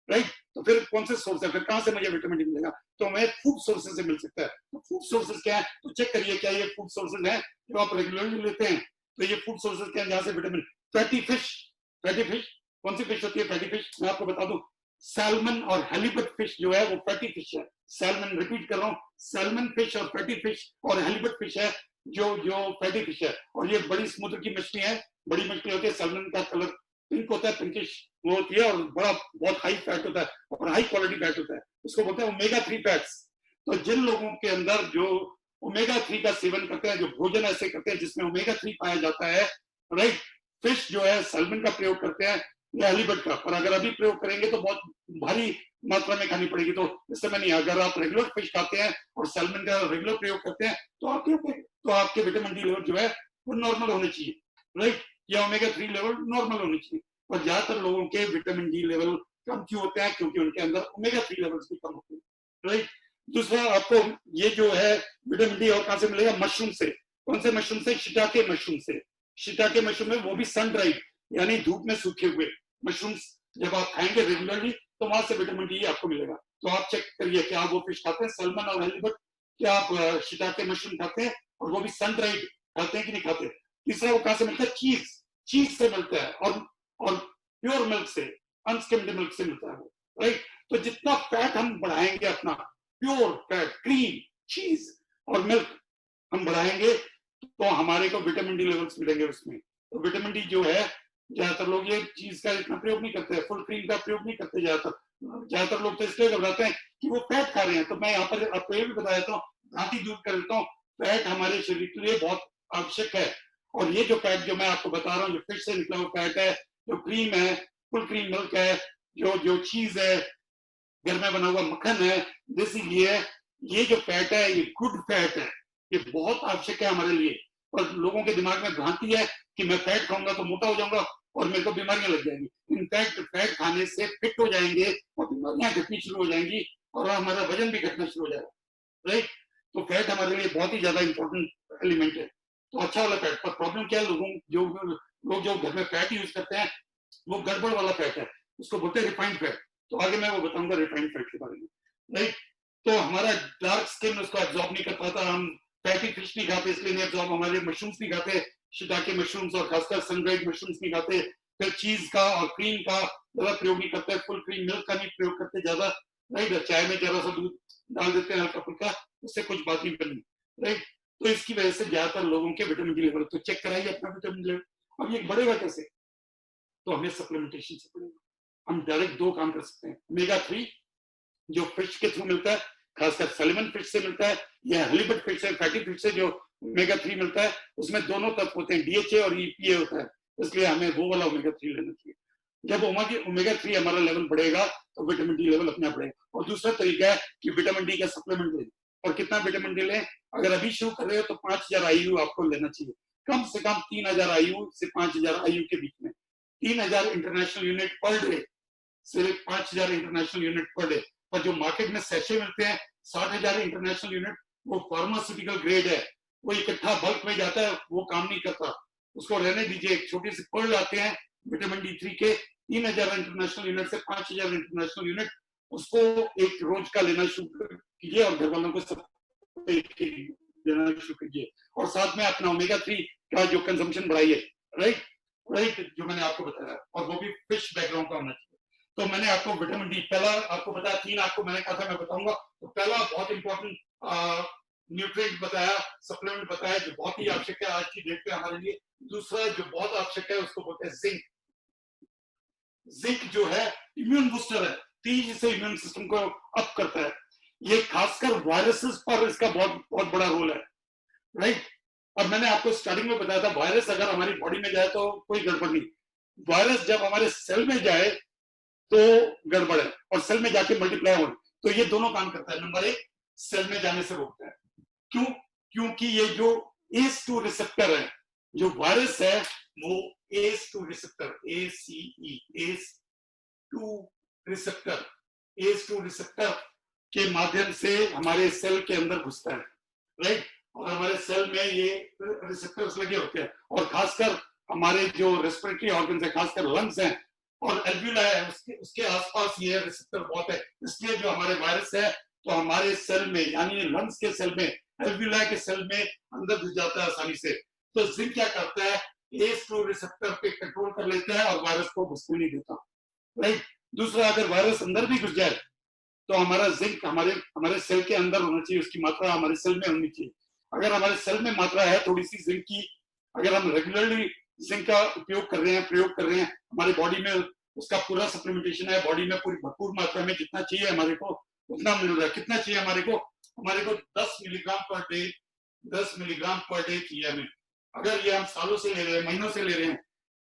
राइट। तो फिर कौन से सोर्स है, फिर कहां से मुझे विटामिन डी मिलेगा, तो हमें फूड सोर्सेज से मिल सकता है। तो फूड सोर्सेज क्या है, तो चेक करिए क्या ये फूड सोर्सेज हैं जो आप रेगुलरली लेते हैं। तो ये फूड सोर्सेज क्या है जहां से विटामिन, फैटी फिश, कौन सी फिश होती है फैटी फिश, मैं आपको बता दूं, सैल्मन और हेलीबट फिश जो है वो फैटी फिश है। सैल्मन, रिपीट कर रहा हूँ, सैल्मन फिश और फैटी फिश और हेलीबट फिश है जो फैटी फिश है। और ये बड़ी समुद्र की मछली है, बड़ी मछली होती है। सैल्मन का कलर पिंक होता है, पिंकिश वो होती है, और बहुत हाई फैट होता है और हाई क्वालिटी फैट होता है, उसको बोलते हैं ओमेगा 3 फैट्स। तो जिन लोगों के अंदर जो ओमेगा 3 का सेवन करते हैं, जो भोजन ऐसे करते हैं जिसमें ओमेगा 3 पाया जाता है, राइट, फिश जो है सैल्मन का प्रयोग करते हैं या हेलीबट का। और अगर अभी प्रयोग करेंगे तो बहुत भारी मात्रा में खानी पड़ेगी, तो इस समय नहीं। अगर आप रेगुलर फिश खाते हैं और सैल्मन का रेगुलर प्रयोग करते हैं तो आपके विटामिन डी लेवल जो है वो नॉर्मल होने चाहिए, राइट, या ओमेगा 3 लेवल नॉर्मल होने चाहिए। और ज्यादातर लोगों के विटामिन डी लेवल कम क्यों होते हैं, क्योंकि उनके अंदर ओमेगा 3 लेवल्स भी कम होते हैं, राइट। दूसरा, आपको ये जो है विटामिन डी और कहां से मिलेगा, मशरूम से। कौन से मशरूम से, शिटाके मशरूम से। शिटाके मशरूम में वो भी सन ड्राइड, यानी धूप में सूखे हुए मशरूम्स जब आप खाएंगे रेगुलरली तो वहां से विटामिन डी आपको मिलेगा। तो आप चेक करिए क्या आप वो फिश खाते हैं, सैल्मन और हेलीबट, क्या आप शिटाके मशरूम खाते हैं, और वो भी सन ड्राइड खाते हैं कि नहीं खाते। तीसरा, वो कहां से मिलता है, चीज से मिलता है, और प्योर मिल्क से, अनस्किम्ड मिल्क से मिलता है वो, राइट। तो जितना फैट हम बढ़ाएंगे अपना, प्योर फैट, क्रीम, चीज और मिल्क हम बढ़ाएंगे, तो हमारे को विटामिन डी लेवल्स मिलेंगे उसमें। तो विटामिन डी जो है, ज्यादातर लोग ये चीज का इतना प्रयोग नहीं करते, फुल क्रीम का प्रयोग नहीं करते ज्यादातर लोग तो इसलिए घबराते हैं कि वो फैट खा रहे हैं। तो मैं यहाँ पर आपको ये भी बता देता हूँ, भ्रांति दूर कर देता हूँ, फैट हमारे शरीर के लिए बहुत आवश्यक है। और ये जो फैट जो मैं आपको बता रहा हूँ, जो फिश से निकला हुआ फैट है, जो क्रीम है, फुल क्रीम मिल्क है, जो चीज है, घर में बना हुआ मक्खन है, देसी घी है, ये जो फैट है ये गुड फैट है, ये बहुत आवश्यक है हमारे लिए। और लोगों के दिमाग में भ्रांति है कि मैं फैट खाऊंगा तो मोटा हो जाऊंगा और मेरे को बीमारियां लग जाएंगी। इनफैक्ट फैट खाने से फिट हो जाएंगे और बीमारियां घटनी शुरू हो जाएंगी और हमारा वजन भी घटना शुरू हो जाएगा, राइट। तो फैट हमारे लिए बहुत ही ज्यादा इंपॉर्टेंट एलिमेंट है। तो अच्छा वाला फैट, पर प्रॉब्लम क्या है, लोग जो घर में फैट यूज करते हैं वो गड़बड़ वाला फैट है, उसको बोलते हैं रिफाइंड फैट। तो आगे मैं वो बताऊंगा रिफाइंड फैट के बारे में, राइट। तो हमारा डार्क स्किन उसको एब्जॉर्ब नहीं कर पाता, हम फैटी फिश नहीं खाते इसलिए नहीं एब्जॉर्ब, हमारे मशरूम्स नहीं खाते, शिटाके मशरूम्स और खासकर सनड्राइड मशरूम्स नहीं खाते, फिर चीज का और क्रीम का ज्यादा प्रयोग नहीं करते, फुल क्रीम मिल्क का नहीं प्रयोग करते ज्यादा, राइट। चाय में जरा सा दूध डाल देते हैं हल्का फुल्का, उससे कुछ बात नहीं करनी, राइट। तो इसकी वजह से ज्यादातर लोगों के विटामिन डी लेवल, तो चेक कराइए अपना विटामिन लेवल। अब ये बढ़ेगा कैसे, तो हमें सप्लीमेंटेशन से बढ़ेगा। हम डायरेक्ट दो काम कर सकते हैं, ओमेगा 3 जो फिश के थ्रू मिलता है, खासकर सैल्मन फिश से मिलता है, या हेलिबट फिश से, फैटी फिश से जो ओमेगा 3 मिलता है, उसमें दोनों तत्व होते हैं, डीएचए और ईपीए होता है, इसलिए हमें वो वाला ओमेगा 3 लेना चाहिए। जब ओमेगा 3 हमारा लेवल बढ़ेगा तो विटामिन डी लेवल अपने आप बढ़ेगा। और दूसरा तरीका है कि विटामिन डी का सप्लीमेंट लें। और कितना विटामिन डी लें, अगर अभी शुरू कर रहे हो तो 5000 आईयू आपको लेना चाहिए, कम से कम 3000 आईयू से 5000 आईयू के बीच में। 3000 इंटरनेशनल यूनिट पर डे, सिर्फ 5000 इंटरनेशनल यूनिट पर डे। पर जो मार्केट में सैशे मिलते हैं 60,000 इंटरनेशनल यूनिट, वो फार्मास्यूटिकल ग्रेड है, वो इकट्ठा बल्क में जाता है, वो काम नहीं करता, उसको रहने दीजिए। एक छोटे से पर्ल आते हैं विटामिन डी 3 के, 3000 इंटरनेशनल यूनिट से 5000 इंटरनेशनल यूनिट, उसको एक रोज का लेना शुरू कीजिए और घर वालों को सब देना शुरू कीजिए। और साथ में अपना ओमेगा 3 का जो कंजम्पशन बढ़ाइए, राइट राइट, जो मैंने आपको बताया, और वो भी फिश बैकग्राउंड का होना चाहिए। तो मैंने आपको विटामिन डी पहला आपको बताया, 3 आपको मैंने कहा था मैं बताऊंगा। तो पहला बहुत इंपॉर्टेंट न्यूट्रिएंट बताया, सप्लीमेंट बताया, जो बहुत ही आवश्यक है आज की डेट पे हमारे लिए। दूसरा जो बहुत आवश्यक है उसको बोलते हैं जिंक। जिंक जो है इम्यून बूस्टर है, तेजी से इम्यून सिस्टम को अप करता है। ये खासकर वायरसेस पर इसका बहुत बहुत बड़ा रोल है, राइट। अब मैंने आपको स्टार्टिंग में बताया था, वायरस अगर हमारी बॉडी में जाए तो कोई गड़बड़ नहीं, वायरस जब हमारे सेल में जाए तो गड़बड़ है, और सेल में जाके मल्टीप्लाई हो, तो ये दोनों काम करता है। नंबर 1, सेल में जाने से रोकता है। क्यों? क्योंकि ये जो ACE2 रिसेप्टर है, जो वायरस है, वो ACE2 receptor, ACE2 receptor, ACE2 receptor के माध्यम से हमारे सेल के अंदर घुसता है, राइट। और हमारे सेल में ये रिसेप्टर्स लगे होते हैं, और खासकर हमारे जो रेस्पिरेटरी ऑर्गन्स है, खासकर लंग्स हैं और एल्व्यूला है, उसके आसपास ये रिसेप्टर बहुत है। इसलिए जो हमारे वायरस है तो हमारे सेल में, यानी लंग्स के सेल में, एल्व्यूला के सेल में अंदर घुस जाता है आसानी से। तो जिंक क्या करता है, ACE2 रिसेप्टर पे कंट्रोल कर लेता है और वायरस को घुसने नहीं देता, राइट। दूसरा, अगर वायरस अंदर भी घुस जाए तो हमारा जिंक हमारे सेल के अंदर होना चाहिए, उसकी मात्रा हमारे सेल में होनी चाहिए। अगर हमारे सेल में मात्रा है थोड़ी सी जिंक की, अगर हम रेगुलरली जिंक का उपयोग कर रहे हैं, प्रयोग कर रहे हैं, हमारी बॉडी में उसका पूरा सप्लीमेंटेशन है, बॉडी में पूरी भरपूर मात्रा में जितना चाहिए हमारे को उतना मिल रहा है। कितना चाहिए हमारे को 10 milligram per day, 10 milligram per day चाहिए हमें। अगर ये हम सालों से ले रहे हैं, महीनों से ले रहे हैं,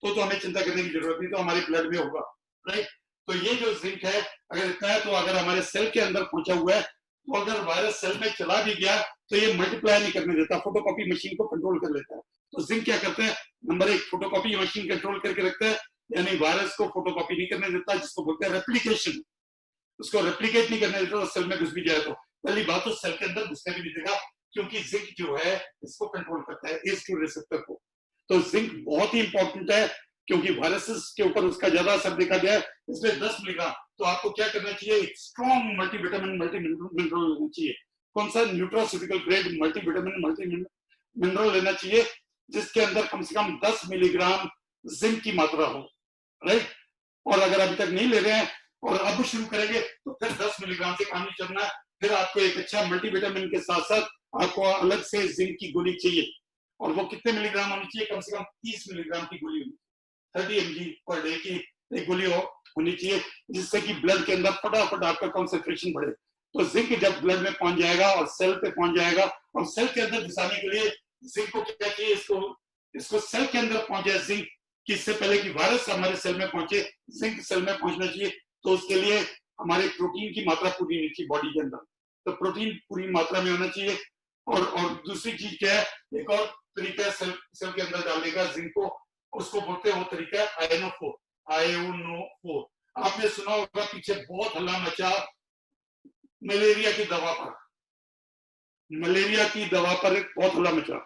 तो हमें चिंता करने की जरूरत नहीं, तो हमारे ब्लड में होगा, राइट। तो ये जो जिंक है अगर इतना है, तो अगर हमारे सेल के अंदर पहुंचा हुआ है, तो अगर वायरस सेल में चला भी गया तो ये मल्टीप्लाई नहीं करने देता, फोटोकॉपी मशीन को कंट्रोल कर लेता है। तो जिंक क्या करते हैं, नंबर 1, फोटोकॉपी मशीन कंट्रोल करके रखता है, यानी वायरस को फोटोकॉपी नहीं करने देता, जिसको बोलते हैं रेप्लिकेशन। उसको रेप्लिकेट नहीं करने देता, तो सेल में घुस भी जाए तो पहली बात तो सेल के अंदर घुसने भी नहीं देगा, क्योंकि जिंक जो है इसको कंट्रोल करता है, ACE2 रिसेप्टर को। तो जिंक बहुत ही इंपॉर्टेंट है, क्योंकि वायरसेस के ऊपर उसका ज्यादा असर देखा गया है, इसलिए 10 मिलीग्राम। तो आपको क्या करना चाहिए, एक स्ट्रॉन्ग मल्टीविटामिन मल्टी मिनरल लेना चाहिए। कौन सा, nutraceutical grade multivitamin multi mineral लेना चाहिए, जिसके अंदर कम से कम 10 मिलीग्राम जिंक की मात्रा हो, राइट। और अगर अभी तक नहीं ले रहे हैं और अब शुरू करेंगे तो फिर 10 मिलीग्राम से काम नहीं चलना है, फिर आपको एक अच्छा मल्टीविटामिन के साथ साथ आपको अलग से जिंक की गोली चाहिए। और वो कितने मिलीग्राम होनी चाहिए, कम से कम 30 मिलीग्राम की गोली होनी, 30 mg पर डे की एक गोली होनी चाहिए, जिससे कि ब्लड के अंदर फटाफट आपका कॉन्सेंट्रेशन बढ़े। तो जिंक जब ब्लड में पहुंच जाएगा और सेल पे पहुंच जाएगा, और सेल के अंदर घुसाने के लिए जिंक को क्या चाहिए, इसको सेल के अंदर पहुंचे जिंक, कि इससे पहले कि वायरस हमारे सेल में पहुंचे, जिंक सेल में पहुंचना चाहिए। तो उसके लिए हमारे प्रोटीन की मात्रा पूरी होनी चाहिए बॉडी के अंदर, तो प्रोटीन पूरी मात्रा में होना चाहिए। और दूसरी चीज क्या है, एक और तरीका है सेल के अंदर डालने का जिंक को, उसको बोलते हैं, वो तरीका है आयोनोफोर। आपने सुना होगा पीछे बहुत हल्ला मचा मलेरिया की दवा पर, मलेरिया की दवा पर बहुत हल्ला मचा,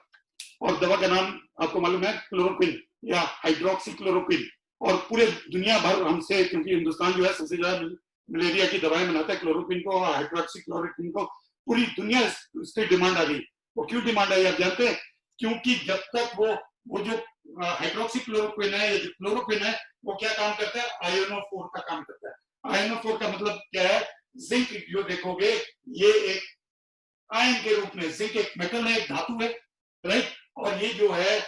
और दवा का नाम आपको मालूम है, क्लोरोक्विन या हाइड्रोक्सीक्लोरोक्विन। और पूरे दुनिया भर हमसे, क्योंकि हिंदुस्तान जो है सबसे ज्यादा मलेरिया की दवाएं बनाता है, क्लोरोक्विन को और हाइड्रोक्सीक्लोरोक्विन को पूरी दुनिया इसकी डिमांड आ गई। वो क्यों डिमांड आई आप जानते हैं, क्योंकि जब तक वो जो हाइड्रोक्सीक्लोरोक्विन है या जो क्लोरोक्विन है, वो क्या काम करता है, आयोनोफोर का काम करता है। आयोनोफोर का मतलब क्या है, जिंक जो देखोगे ये एक आयन के रूप में, जिंक एक मेटल है, एक धातु है, राइट। और ये जो है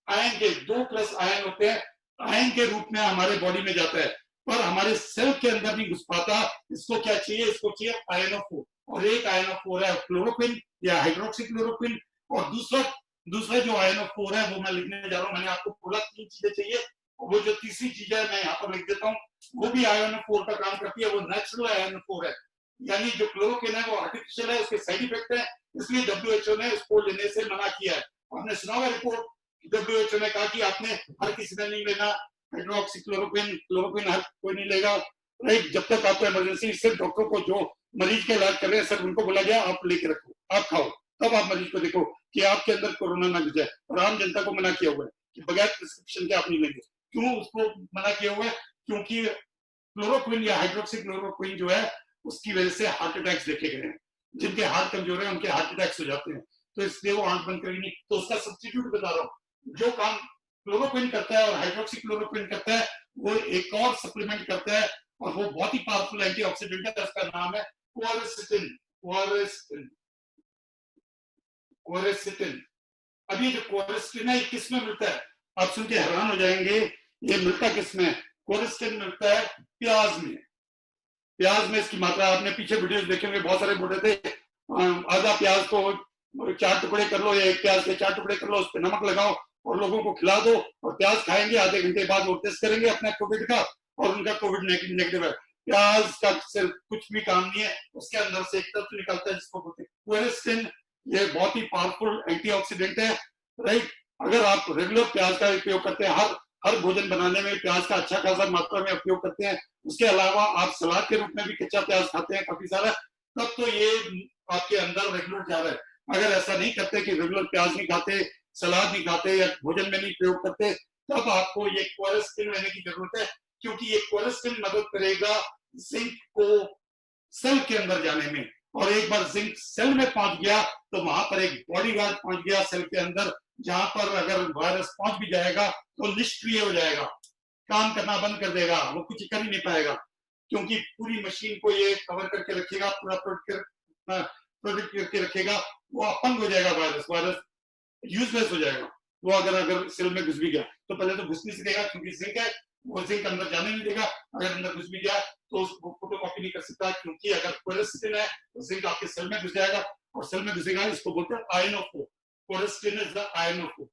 आयन के 2+ आयन होते हैं, आयन के रूप में हमारे बॉडी में जाता है, पर हमारे सेल के अंदर नहीं घुस पाता। इसको क्या चाहिए, इसको चाहिए आयनोफोर, और एक आयनोफोर है क्लोरोक्विन या हाइड्रोक्सी क्लोरोक्विन, और दूसरा जो आयनोफोर है वो मैं लिखने जा रहा हूँ। मैंने आपको बोला 3 चीजें चाहिए, और वो जो तीसरी चीज है मैं यहाँ पर लिख देता हूँ, वो भी आयनोफोर का काम करती है, वो नेचुरल आयनोफोर है। यानी जो क्लोरोक्विन है वो आर्टिफिशियल है, उसके साइड इफेक्ट है, इसलिए WHO ने उसको लेने से मना किया है। आपने सुना होगा रिपोर्ट, WHO ने कहा कि आपने हर किसी ने नहीं लेना हाइड्रोक्सी क्लोरोक्विन हर कोई नहीं लेगा, राइट। जब तक आपको इमरजेंसी, सिर्फ डॉक्टर को जो मरीज का इलाज कर रहे हैं सर उनको बोला गया आप लेके रखो, आप खाओ, तब आप मरीज को देखो कि आपके अंदर कोरोना ना घुस जाए। और आम जनता को मना किया हुआ है कि बगैर प्रिस्क्रिप्शन के आप नहीं लेंगे। क्यों उसको मना किया हुआ है? क्योंकि क्लोरोक्विन या हाइड्रोक्सी क्लोरोक्विन जो है उसकी वजह से हार्ट अटैक्स देखे गए हैं, जिनके हार्ट कमजोर है उनके हार्ट अटैक्स हो जाते हैं, तो इसलिए वो आंख बंद करेगी नहीं। तो उसका सब्स्टिट्यूट बता रहा हूँ, जो काम क्लोरोक्विन करता है और हाइड्रोक्सी क्लोरोक्विन करता है वो एक और सप्लीमेंट करता है, और वो बहुत ही पावरफुल एंटीऑक्सीडेंट है, उसका नाम है क्वरसेटिन। क्वरसेटिन। अब ये जो क्वरसेटिन है किस में मिलता है, आप सुन के हैरान हो जाएंगे, ये मिलता किस में? क्वरसेटिन मिलता है प्याज में। प्याज में इसकी मात्रा, आपने पीछे वीडियोस देखे होंगे, बहुत सारे बोले थे आधा प्याज को 4 टुकड़े कर लो, या एक प्याज के 4 टुकड़े कर लो, उस पर नमक लगाओ और लोगों को खिला दो, और प्याज खाएंगे, आधे घंटे बाद वो टेस्ट करेंगे अपने कोविड का, और उनका कोविड नेगेटिव है। प्याज का सिर्फ कुछ भी काम नहीं है, उसके अंदर से एक तत्व निकलता है जिसको बोलते हैं क्वेरेस्टिन। ये बहुत ही पावरफुल एंटीऑक्सीडेंट है, राइट। अगर आप रेगुलर प्याज का उपयोग करते हैं, हर भोजन बनाने में प्याज का अच्छा खासा मात्रा में उपयोग करते हैं, उसके अलावा आप सलाद के रूप में भी कच्चा प्याज खाते हैं काफी सारा, तब तो ये आपके अंदर रेगुलर जा रहा है। अगर ऐसा नहीं करते कि रेगुलर प्याज नहीं खाते, सलाद नहीं खाते, या भोजन में नहीं प्रयोग करते, तब आपको ये क्वेरेस्टिन लेने की जरूरत है, क्योंकि ये क्वेरेस्टिन मदद करेगा जिंक को सेल के अंदर जाने में। और एक बार जिंक सेल में पहुंच गया तो वहां पर एक बॉडीगार्ड पहुंच गया सेल के अंदर, जहां पर अगर वायरस पहुंच भी जाएगा तो निष्क्रिय हो जाएगा, काम करना बंद कर देगा, वो कुछ कर ही नहीं पाएगा, क्योंकि पूरी मशीन को ये कवर करके रखेगा, पूरा प्रोटेक्ट करके रखेगा। वो अपंग हो जाएगा, वायरस यूजलेस हो जाएगा। वो अगर सेल में घुस भी गया तो पहले तो घुस नहीं सकेगा, क्योंकि जिंक है, वो जिंक अंदर जाने नहीं देगा। अगर अंदर घुस भी गया तो उसको फोटोकॉपी नहीं कर सकता, क्योंकि अगर क्वेरेस्टिन है तो जिंक आपके सेल में घुस जाएगा, और सेल में घुसेगा, इसको बोलते हैं आयनोफोर। क्वेरेस्टिन इज द आयनोफोर।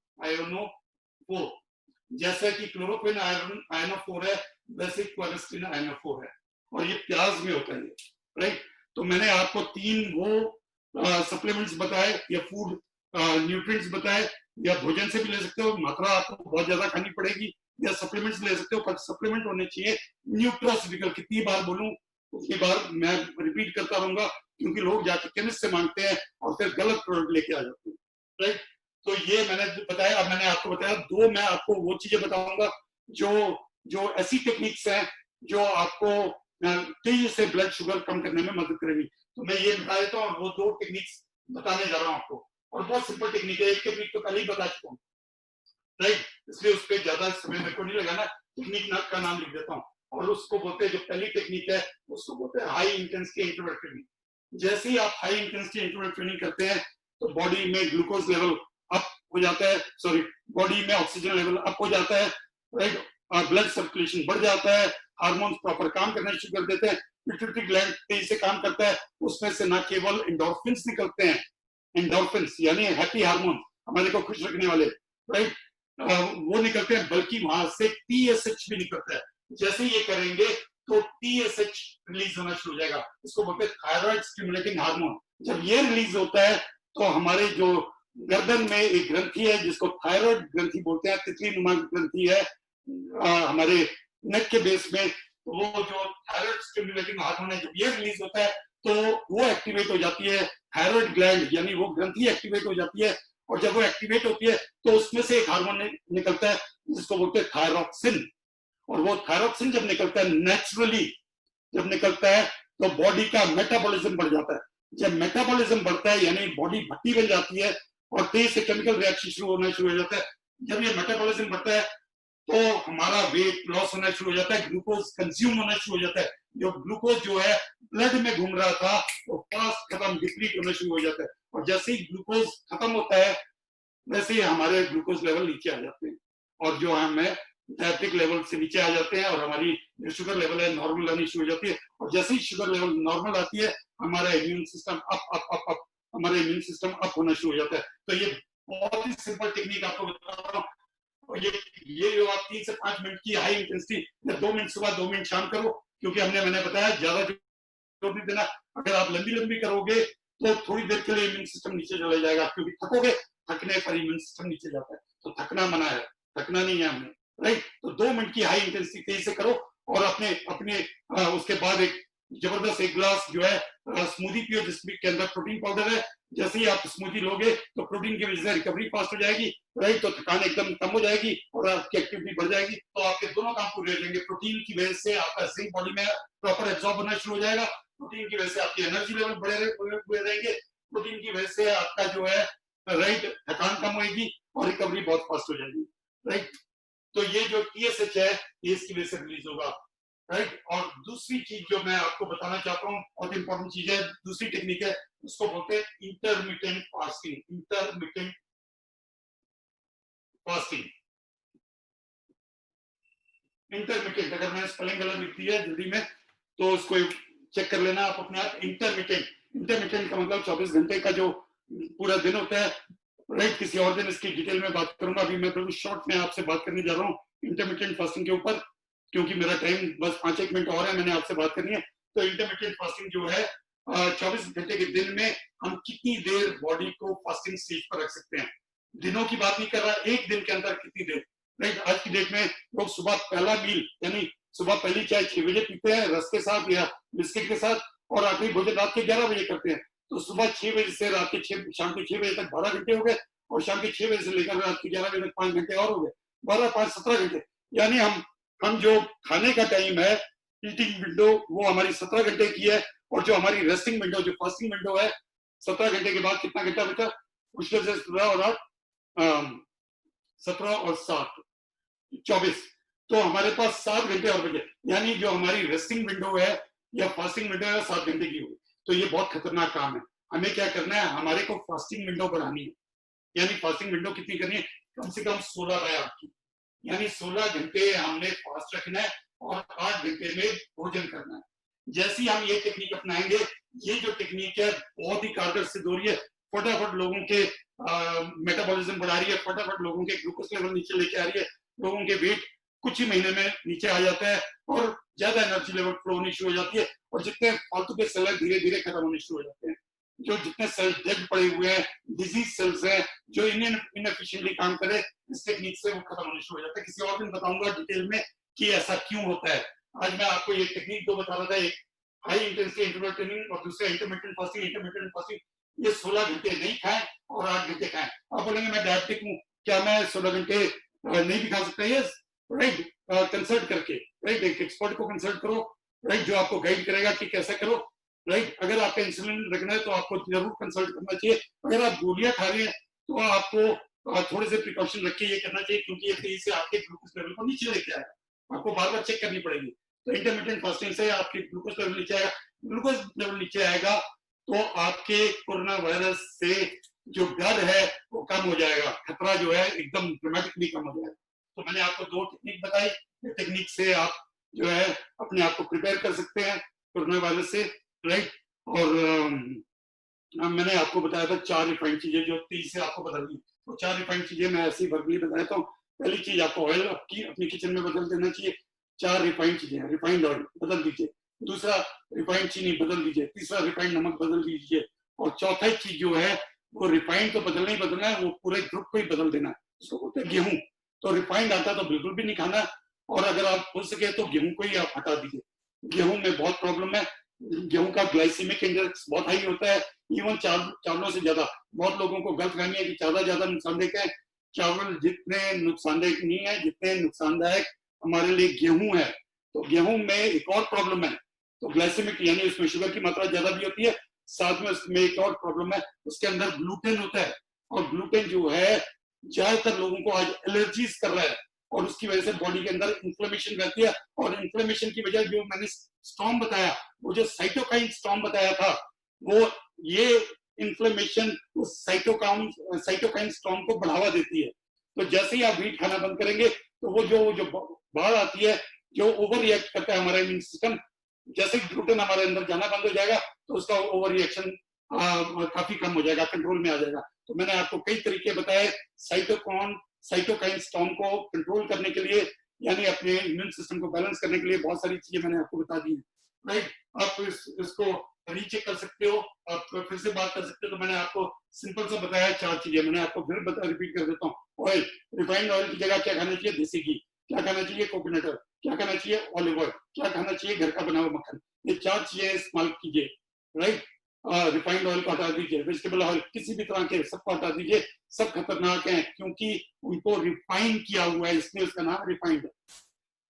जैसे कि क्लोरोक्विन आयनोफोर है, वैसे क्वेरेस्टिन आयनोफोर है, और ये प्याज में होता है, राइट। तो मैंने आपको 3 वो सप्लीमेंट्स बताए, या फूड न्यूट्रिएंट्स बताए, या भोजन से भी ले सकते हो, मात्रा आपको बहुत ज्यादा खानी पड़ेगी, या सप्लीमेंट्स ले सकते हो, पर सप्लीमेंट होने चाहिए न्यूट्रास्यूटिकल। कितनी बार बोलूं उतनी बार मैं रिपीट करता रहूंगा, क्योंकि लोग जाके केमिस्ट से मांगते हैं और फिर गलत प्रोडक्ट लेके आ जाते हैं, राइट। तो ये मैंने बताया। अब मैंने आपको बताया 2, मैं आपको वो चीजें बताऊंगा जो ऐसी टेक्निक्स हैं जो आपको तेजी से ब्लड शुगर कम करने में मदद करेगी। तो मैं ये बता देता हूँ, वो 2 टेक्निक्स बताने जा रहा हूँ आपको, और बहुत सिंपल टेक्निक है। एक टेक्निक तो कल ही बता चुका हूँ, राइट, इसलिए उस पर ज्यादा समय मेरे को नहीं लगाना, टेक्निक का नाम लिख देता हूँ। और उसको बोलते हैं, जो पहली टेक्निक है उसको बोलते हैं हाई इंटेंसिटी इंटरवल ट्रेनिंग। जैसे ही आप हाई इंटेंसिटी इंटरवल ट्रेनिंग करते हैं तो बॉडी में ग्लूकोज लेवल अप हो जाता है, सॉरी, बॉडी में ऑक्सीजन लेवल अप हो जाता है, राइट, और ब्लड सर्कुलेशन बढ़ जाता है, हार्मोन्स प्रॉपर काम करना शुरू कर देते हैं, पिट्यूटरी ग्लैंड तेजी से काम करता है, उसमें से न केवल एंडोर्फिन्स निकलते हैं, एंडोर्फिन्स यानी हैप्पी हार्मोन, हमारे को खुश रखने वाले, राइट, वो निकलते हैं, बल्कि वहां से TSH भी निकलता है। जैसे ये करेंगे तो TSH रिलीज होना शुरू हो जाएगा, इसको बोलते हैं थायराइड स्टिमुलेटिंग हार्मोन। जब ये रिलीज होता है तो हमारे जो गर्दन में एक ग्रंथि है जिसको थायराइड ग्रंथि बोलते हैं, तितली नुमा ग्रंथि है हमारे नेक के बेस में, वो जो थायराइड स्टिमुलेटिंग हार्मोन है, जब ये रिलीज होता है तो वो एक्टिवेट हो जाती है थायराइड ग्लैंड, यानी वो ग्रंथि एक्टिवेट हो जाती है, और जब वो एक्टिवेट होती है तो उसमें से एक हार्मोन निकलता है जिसको बोलते हैं थायरॉक्सिन। और वो थायरॉक्सिन जब निकलता है नेचुरली, जब निकलता है तो बॉडी का मेटाबॉलिज्म बढ़ जाता है। जब मेटाबॉलिज्म बढ़ता है यानी बॉडी भट्टी बन जाती है और तेज से केमिकल रिएक्शन शुरू होना शुरू हो जाता है। जब ये मेटाबॉलिज्म बढ़ता है तो हमारा वेट लॉस होना शुरू हो जाता है, ग्लूकोज कंज्यूम होना शुरू हो जाता है। जो ग्लूकोज जो है ब्लड में घूम रहा था वो फास्ट खत्म, डिप्लीट होना शुरू हो जाता है। और जैसे ही ग्लूकोज खत्म होता है वैसे ही हमारे ग्लूकोज लेवल नीचे आ जाते हैं, और जो हमें डायबिटिक लेवल से नीचे आ जाते हैं, और हमारी जो शुगर लेवल है नॉर्मल आनी शुरू हो जाती है। और जैसे ही शुगर लेवल नॉर्मल आती है हमारा इम्यून सिस्टम अप हमारा इम्यून सिस्टम अप होना शुरू हो जाता है। तो ये बहुत ही सिंपल टेक्निक आपको बता रहा हूँ। और ये जो आप 3 से 5 मिनट की हाई इंटेंसिटी 2 मिनट सुबह 2 मिनट शाम करो, क्योंकि मैंने बताया ज्यादा जोर नहीं देना। अगर आप लंबी करोगे तो थोड़ी देर के लिए इम्यून सिस्टम नीचे चला जाएगा, क्योंकि थकोगे, थकने पर इम्यून सिस्टम नीचे जाता है। तो थकना मना है, थकना नहीं है हमें, राइट। तो 2 मिनट की हाई इंटेंसिटी से करो, और अपने अपने उसके बाद एक जबरदस्त एक गिलास जो है स्मूदी पियो जिसके अंदर प्रोटीन पाउडर है। जैसे ही आप स्मूदी लोगे तो प्रोटीन की वजह से रिकवरी फास्ट हो जाएगी, राइट। तो थकान एकदम कम हो जाएगी और आपकी एक्टिविटी बढ़ जाएगी। तो आपके दोनों काम पूरे हो जाएंगे। प्रोटीन की वजह से आपका जिंक बॉडी में प्रॉपर एब्जॉर्ब होना शुरू हो जाएगा, प्रोटीन की वजह से आपकी एनर्जी लेवल बढ़े रहेंगे, प्रोटीन की वजह से आपका जो है राइट थकान कम होगी और रिकवरी बहुत फास्ट हो जाएगी, राइट। तो ये जो TSH है ये इसकी वजह से रिलीज होगा, राइट। और दूसरी चीज जो मैं आपको बताना चाहता हूँ, बहुत इंपॉर्टेंट चीज है, दूसरी टेक्निक है, उसको बोलते हैं intermittent fasting. Intermittent fasting, intermittent, अगर मैंने स्पेलिंग गलत लिख दी है जल्दी में तो उसको चेक कर लेना आप अपने आप। इंटरमिटेंट का मतलब 24 घंटे का जो पूरा दिन होता है, राइट। किसी और दिन इसकी डिटेल में बात करूंगा, अभी मैं बिल्कुल शॉर्ट में आपसे बात करने जा रहा हूँ इंटरमिटेंट फास्टिंग के ऊपर, क्योंकि मेरा टाइम बस 5-1 मिनट और है, मैंने आपसे बात करनी है। तो इंटरमिटेंट फास्टिंग जो है 24 घंटे के दिन में हम कितनी देर बॉडी को फास्टिंग स्टेज पर रख सकते हैं। दिनों की बात नहीं कर रहा, एक दिन के अंदर कितनी देर, राइट। आज की डेट में लोग सुबह पहला मील यानी सुबह पहली चाय 6 बजे पीते हैं रस के साथ या बिस्किट के साथ, और आखिरी भोजन रात के 11 बजे करते हैं। तो सुबह 6 बजे से रात के 6 शाम के 6 बजे तक 12 घंटे हो गए, और शाम के 6 बजे से लेकर रात के 11 बजे तक 5 घंटे और हो गए, 12-5-17 घंटे। यानी हम जो खाने का टाइम है, ईटिंग विंडो, वो हमारी 17 घंटे की है, और जो हमारी रेस्टिंग विंडो, जो फास्टिंग विंडो है, 17 घंटे के बाद कितना घंटा बचा, मुश्किल से 17 और 7 24। तो हमारे पास 7 घंटे और बचे, यानी जो हमारी रेस्टिंग विंडो है या फास्टिंग विंडो है 7 घंटे की होगी। तो ये बहुत खतरनाक काम है। हमें क्या करना है, हमारे को फास्टिंग विंडो बढ़ानी है। यानी फास्टिंग विंडो कितनी करनी है, कम से कम 16 है आपकी, यानी 16 घंटे हमने फास्ट रखना है और 8 घंटे में भोजन करना है। जैसे ही हम ये टेक्निक अपनाएंगे, ये जो टेक्निक है बहुत ही कारगर सिद्ध हो रही है, फटाफट लोगों के मेटाबॉलिज्म बढ़ा रही है, फटाफट लोगों के ग्लूकोज लेवल नीचे लेके आ रही है, लोगों के वेट कुछ ही महीने में नीचे आ जाता है, और ज्यादा एनर्जी लेवल फ्लो होनी शुरू हो जाती है, और जितने फालतू के सेल धीरे धीरे खत्म होने शुरू हो जाते हैं। जो जितने सेल्स डेड पड़े हुए हैं, डिजीज सेल्स हैं, जो इनएफिशिएंटली काम करे, इस टेक्निक से वो खत्म होने शुरू हो जाता है। किसी और दिन बताऊंगा डिटेल में कि ऐसा क्यों होता है। आज मैं आपको ये टेक्निक दो बता रहा था, एक हाई इंटेंसिटी इंटरवल ट्रेनिंग और दूसरा इंटरमिटेंट फास्टिंग। इंटरमिटेंट फास्टिंग ये 16 घंटे नहीं खाएं और 8 घंटे खाएं। आप बोलेंगे मैं डायबिटिक हूँ, क्या मैं 16 घंटे नहीं भी खा सकता? Yes, right. कंसल्ट करके, राइट, एक एक्सपर्ट को कंसल्ट करो, राइट, जो आपको गाइड करेगा कि कैसे करो, राइट। अगर आपका इंसुलिन रखना है तो आपको जरूर कंसल्ट करना चाहिए। अगर आप गोलियां खा रहे हैं तो आपको थोड़े से प्रिकॉशन रख के ये करना चाहिए, क्योंकि ये तेजी से आपके ग्लूकोज लेवल को नीचे लेके आएगा, आपको बार बार चेक करनी पड़ेगी। तो इंटरमिटेंट फास्टिंग से आपके ग्लूकोज लेवल नीचे आएगा, ग्लूकोज लेवल नीचे आएगा तो आपके कोरोना वायरस से जो डर है वो कम हो जाएगा, खतरा जो है एकदम ड्रामेटिकली कम हो जाएगा। तो मैंने आपको 2 टेक्निक बताई, ये टेक्निक से आप जो है अपने आप को प्रिपेयर कर सकते हैं कोरोना वायरस से, राइट। और मैंने आपको बताया था 4 रिफाइंड चीजें जो 30 से आपको बदल दी। तो 4 रिफाइंड चीजें मैं ऐसे ही वर्बली बताता हूँ। पहली चीज, आपको ऑयल अपनी किचन में बदल देना चाहिए। 4 रिफाइंड चीजें, रिफाइंड ऑयल बदल दीजिए, दूसरा रिफाइंड चीनी बदल दीजिए, तीसरा रिफाइंड नमक बदल दीजिए, और चौथा चीज जो है वो रिफाइंड तो बदलना ही बदलना है, वो पूरे ग्रुप को ही बदल देना है। उसको बोलते हैं गेहूं। तो रिफाइंड आता तो बिल्कुल भी नहीं खाना, और अगर आप हो सके तो गेहूं को ही आप हटा दीजिए। गेहूं में बहुत प्रॉब्लम है, गेहूं का ग्लाइसेमिक इंडेक्स बहुत हाई होता है, इवन चावलों से ज्यादा। बहुत लोगों को गलतफहमी है कि चावल ज्यादा नुकसानदायक है। चावल जितने नुकसानदायक नहीं है जितने नुकसानदायक हमारे लिए गेहूं है। तो गेहूं में एक और प्रॉब्लम है, तो ग्लाइसेमिक यानी उसमें शुगर की मात्रा ज्यादा भी होती है, साथ में उसमें एक और प्रॉब्लम है, उसके अंदर ग्लूटेन होता है, और ग्लूटेन जो है ज्यादातर लोगों को आज एलर्जीज कर रहा है। और उसकी वजह से बॉडी के अंदर इन्फ्लेमेशन रहती है, और इन्फ्लेमेशन की वजह जो मैंने स्टॉर्म बताया, वो जो साइटोकाइन स्टॉर्म बताया था, वो ये इन्फ्लेमेशन उस साइटोकाइन स्टॉर्म को बढ़ावा देती है। तो जैसे ही आप वीट खाना बंद करेंगे तो वो जो बाढ़ आती है, जो ओवर रिएक्ट करता है हमारा इम्यून सिस्टम, जैसे ग्लूटेन हमारे अंदर जाना बंद हो जाएगा तो उसका ओवर रिएक्शन काफी कम हो जाएगा, कंट्रोल में आ जाएगा। तो मैंने आपको कई तरीके बताए साइटोकाइन स्टॉर्म को कंट्रोल करने के लिए, यानी अपने इम्यून सिस्टम को बैलेंस करने के लिए बहुत सारी चीजें मैंने आपको बता दी है। राइट, आप इसको रीचेक कर सकते हो, आप फिर से बात कर सकते हो। तो मैंने आपको सिंपल सा बताया 4 चीजें, मैंने आपको फिर रिपीट कर देता हूँ। ऑयल, रिफाइंड ऑयल की जगह क्या खाना चाहिए? देसी घी। क्या खाना चाहिए? Coconut oil. क्या खाना चाहिए? Olive oil. क्या खाना चाहिए? घर का बना हुआ मक्खन। ये 4 चीजें इस्तेमाल कीजिए। राइट, रिफाइंड ऑयल को हटा दीजिए, वेजिटेबल ऑयल किसी भी तरह के सबको हटा दीजिए, सब खतरनाक हैं क्योंकि उनको रिफाइन किया हुआ है, इसलिए उसका नाम रिफाइंड है।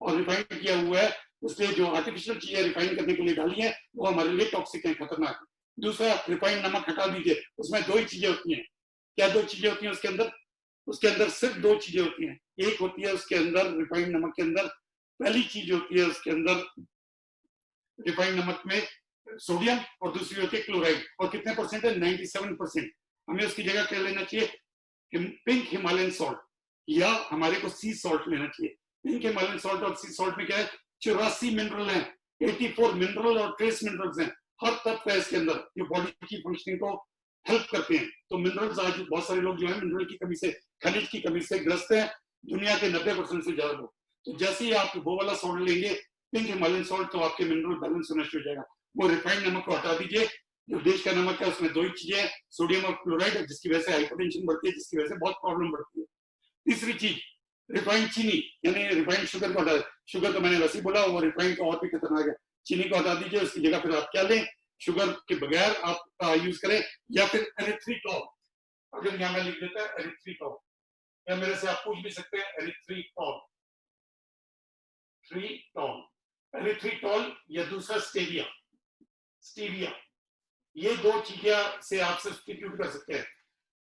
और रिफाइन किया हुआ है इसलिए जो आर्टिफिशियल चीजें रिफाइन करने के लिए डाली है वो हमारे लिए टॉक्सिक है, खतरनाक है। दूसरा, रिफाइंड नमक हटा दीजिए, उसमें 2 ही चीजें होती हैं। क्या 2 चीजें होती हैं उसके अंदर? उसके अंदर सिर्फ 2 चीजें होती हैं। एक होती है उसके अंदर रिफाइंड नमक के अंदर, पहली चीज होती है उसके अंदर रिफाइंड नमक में सोडियम, और दूसरी होती है क्लोराइड। और कितने परसेंट है? 97%। हमें उसकी जगह क्या लेना चाहिए? पिंक हिमालयन सॉल्ट, या हमारे को सी सॉल्ट लेना चाहिए। पिंक हिमालयन सॉल्ट और सी सॉल्ट में क्या है? 84 मिनरल हैं, 84 मिनरल और ट्रेस मिनरल्स हैं। हर तत्व है इसके अंदर जो बॉडी की फंक्शनिंग को हेल्प करते हैं। तो मिनरल्स, आज बहुत सारे लोग जो है मिनरल की कमी से, खनिज की कमी से ग्रस्त हैं, दुनिया के 90% से ज्यादा लोग। तो जैसे ही आप वो वाला सॉल्ट लेंगे, पिंक हिमालयन सॉल्ट, तो आपके मिनरल बैलेंस होना शुरू हो जाएगा। वो रिफाइंड नमक को हटा दीजिए। जो देश का नमक है उसमें 2 ही चीजें हैं, सोडियम और क्लोराइड, जिसकी वजह से हाइपरटेंशन बढ़ती है, जिसकी वजह से बहुत प्रॉब्लम बढ़ती है। तीसरी चीज, रिफाइंड चीनी, यानी रिफाइंड शुगर को हटा। शुगर तो मैंने वैसे ही बोला, वो रिफाइंड का और भी खतरनाक है। चीनी को हटा दीजिए, उसकी जगह फिर आप क्या लें? शुगर के बगैर आप यूज करें, या फिर एरिथ्रिटॉल। अगर यहाँ मैं लिख देता है एरिथ्रिटॉल, या मेरे से आप पूछ भी सकते हैं एरिथ्रिटॉल, एरिथ्रिटॉल, या दूसरा स्टीविया। ये 2 चीजें से आप सब्स्टिट्यूट कर सकते हैं।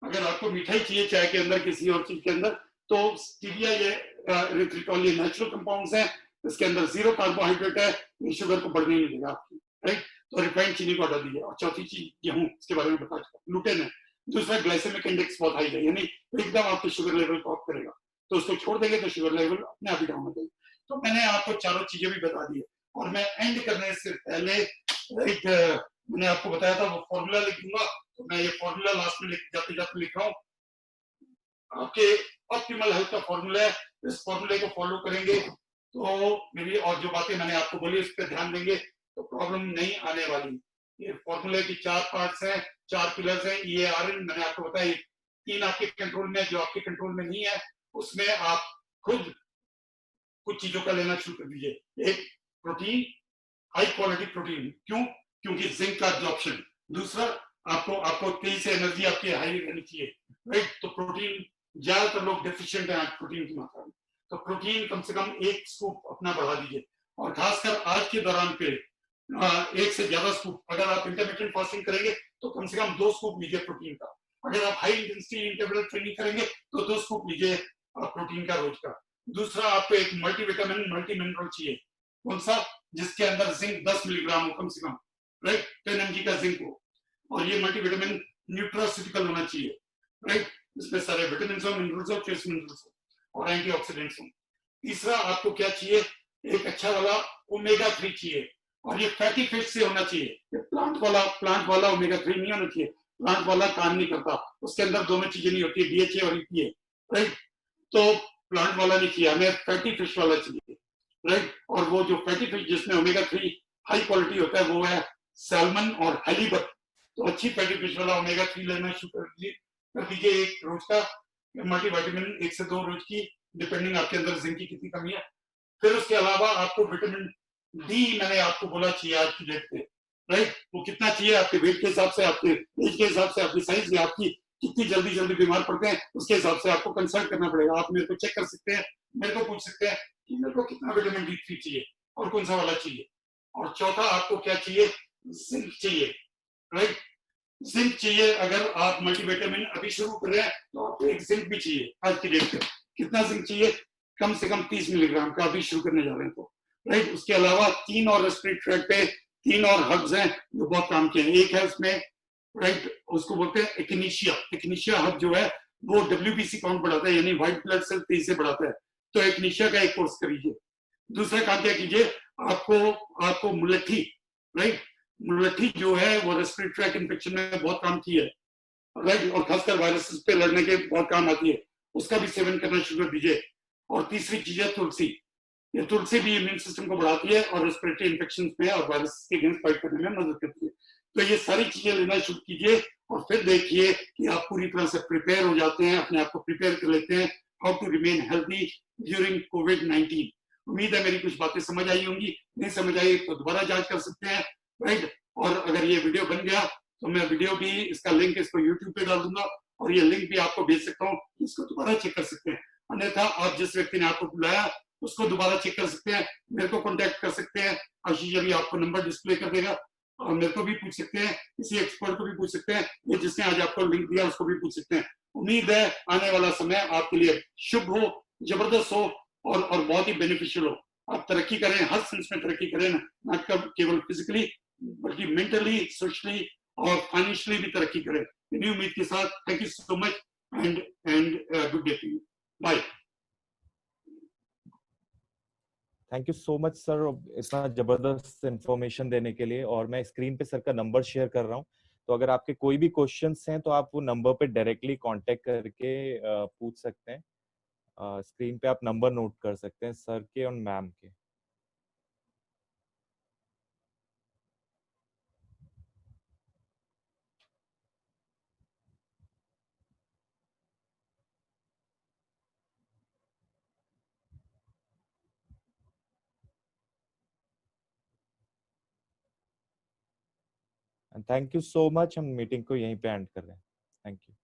अगर आपको मिठाई चाहिए चाय के अंदर, किसी और चीज के अंदर, तो स्टीविया, ये एरिथ्रिटॉल, ये नेचुरल कंपाउंड्स हैं, इसके अंदर 0 कार्बोहाइड्रेट है, ये शुगर को बढ़ने नहीं देगा आपकी। राइट, तो रिफाइंड चीनी को हटा दीजिए। और चौथी चीज गेहूं, इसके बारे में बता चुका, ग्लूटेन है। दूसरा, ग्लाइसेमिक इंडेक्स बहुत हाई है, यानी एकदम आपके शुगर लेवल को अप करेगा, तो उसको छोड़ देंगे तो शुगर लेवल अपने आप ही डाउन हो जाएगा। तो मैंने आपको चारों चीजें भी बता दी है। और मैं एंड करने से पहले एक मैंने आपको बताया था वो फॉर्मूला लिख दूंगा, तो मैं ये फॉर्मूला लास्ट में जाते जाते लिख रहा हूँ। आपके ऑप्टिमल हेल्थ का फॉर्मूला है, इस फॉर्मूले को फॉलो करेंगे तो मेरी और जो बातें मैंने आपको बोली उस पर ध्यान देंगे तो प्रॉब्लम नहीं आने वाली। ये फॉर्मूले की 4 पार्ट्स हैं, 4 पिलर्स हैं। EARN मैंने आपको बताया, 3 आपके कंट्रोल में, जो आपके कंट्रोल में नहीं है उसमें आप खुद कुछ चीजों का लेना शुरू कर दीजिए। एक, प्रोटीन, हाई क्वालिटी प्रोटीन। क्यों? क्योंकि जिंक का एब्जॉर्प्शन। दूसरा, आपको तेजी से एनर्जी आपकी हाई रहनी चाहिए। राइट, तो प्रोटीन, ज्यादातर लोग डेफिशिएंट हैं आज प्रोटीन की मात्रा में, तो प्रोटीन कम से कम 1 स्कूप अपना बढ़ा दीजिए। और खासकर आज के दौरान पे 1 से ज्यादा स्कूप, अगर आप इंटरमिटेंट फास्टिंग करेंगे तो कम से कम 2 स्कूप लीजिए प्रोटीन का। अगर आप हाई इंटेंसिटी इंटरवल ट्रेनिंग करेंगे तो 2 स्कूप लीजिए प्रोटीन का रोज का। दूसरा, आपको एक मल्टीविटामिन, मल्टी मिनरल चाहिए। कौन सा? जिसके अंदर जिंक 10 मिलीग्राम हो कम से कम। राइट, 10 mg का जिंक हो। और ये मल्टीविटामिन न्यूट्रास्यूटिकल होना चाहिए। राइट, इसमें सारे विटामिन हो, मिनरल्स हो, ट्रेस मिनरल्स हो और एंटीऑक्सीडेंट्स हो। तीसरा, आपको क्या चाहिए? एक अच्छा वाला ओमेगा 3 चाहिए, और ये फैटी फिश से होना चाहिए। प्लांट वाला ओमेगा 3 नहीं होना चाहिए। प्लांट वाला काम नहीं करता, उसके अंदर दोनों चीजें नहीं होती, DHA और EPA। राइट, तो प्लांट वाला नहीं चाहिए, हमें फैटी फिश वाला चाहिए। राइट, और वो जो फैटी फिश जिसमें ओमेगा 3 हाई क्वालिटी होता है वो है सैल्मन और हैलीबट। तो अच्छी फैटी फिश वाला ओमेगा 3 लेना शुरू कर दीजिए एक रोज का। मल्टीविटामिन 1 से 2 रोज की, डिपेंडिंग आपके अंदर जिंक की कितनी कमी है। फिर उसके अलावा आपको विटामिन डी, मैंने आपको बोला चाहिए आज की डेट पे। राइट, वो कितना चाहिए? आपके वेट के हिसाब से, आपके एज के हिसाब से, आपकी साइज, आपकी कितनी जल्दी बीमार पड़ते हैं उसके हिसाब से आपको कंसल्ट करना पड़ेगा। आप मेरे को चेक कर सकते हैं, मेरे को पूछ सकते हैं कि मेरे को कितना विटामिन D3 चाहिए और कौन सा वाला चाहिए। और चौथा, आपको क्या चाहिए? जिंक चाहिए। राइट, जिंक चाहिए। अगर आप मल्टीविटामिन अभी शुरू कर रहे हैं तो आपको एक जिंक भी चाहिए आज की डेट पे। कितना जिंक चाहिए? कम से कम 30 मिलीग्राम का अभी शुरू करने जा रहे हैं तो, राइट। उसके अलावा 3 और रेस्पिरेटरी ट्रैक पे 3 और हब्स हैं जो बहुत काम के हैं। एक है उसमें, राइट, उसको बोलते हैं एक्निशिया। एक्निशिया हब जो है वो WBC काउंट बढ़ाता है, यानी व्हाइट ब्लड सेल तेजी से बढ़ाता है। तो एक्निशिया का एक कोर्स करिए। दूसरा काम क्या कीजिए, आपको मुलट्ठी, राइट, मुलट्ठी जो है वो रेस्पिरेटरी ट्रैक इन्फेक्शन में बहुत काम की है, राइट, और खासकर वायरसेस पे लड़ने के बहुत काम आती है, उसका भी सेवन करना शुरू कर दीजिए। और तीसरी चीज है तुलसी। ये तुलसी भी इम्यून सिस्टम को बढ़ाती है और रेस्पिरेटरी इन्फेक्शन में और वायरस के अगेंस्ट फाइट करने में मदद करती है। तो ये सारी चीजें लेना शुरू कीजिए और फिर देखिए कि आप पूरी तरह से प्रिपेयर हो जाते हैं, अपने आप को प्रिपेयर कर लेते हैं how to remain healthy during कोविड-19। उम्मीद है मेरी कुछ बातें समझ आई होंगी। नहीं समझ आई तो दोबारा जांच कर सकते हैं, राइट। और अगर ये वीडियो बन गया तो मैं वीडियो भी, इसका लिंक इसको यूट्यूब पे डाल दूंगा और ये लिंक भी आपको भेज सकता हूँ, इसको दोबारा चेक कर सकते हैं। अन्यथा आप जिस व्यक्ति ने आपको बुलाया उसको दोबारा चेक कर सकते हैं, मेरे को कांटेक्ट कर सकते हैं। आशीष अभी आपको नंबर डिस्प्ले कर देगा, और मेरे को भी पूछ सकते हैं, किसी एक्सपर्ट को भी पूछ सकते हैं, ये जिसने आज आपको लिंक दिया उसको भी पूछ सकते हैं। उम्मीद है आने वाला समय आपके लिए शुभ हो, जबरदस्त हो और बहुत ही बेनिफिशियल हो। आप तरक्की करें, हर सेंस में तरक्की करें, ना केवल फिजिकली बल्कि मेंटली, सोशली और फाइनेंशियली भी तरक्की करें। इन्हीं उम्मीद के साथ thank you so much and good day to you. Bye. Thank you so much sir, इतना जबरदस्त इंफॉर्मेशन देने के लिए। और मैं स्क्रीन पे सर का नंबर शेयर कर रहा हूँ, तो अगर आपके कोई भी क्वेश्चंस हैं तो आप वो नंबर पे डायरेक्टली कांटेक्ट करके पूछ सकते हैं। स्क्रीन पे आप नंबर नोट कर सकते हैं सर के और मैम के। थैंक यू सो मच, हम मीटिंग को यहीं पे एंड कर रहे हैं। Thank you.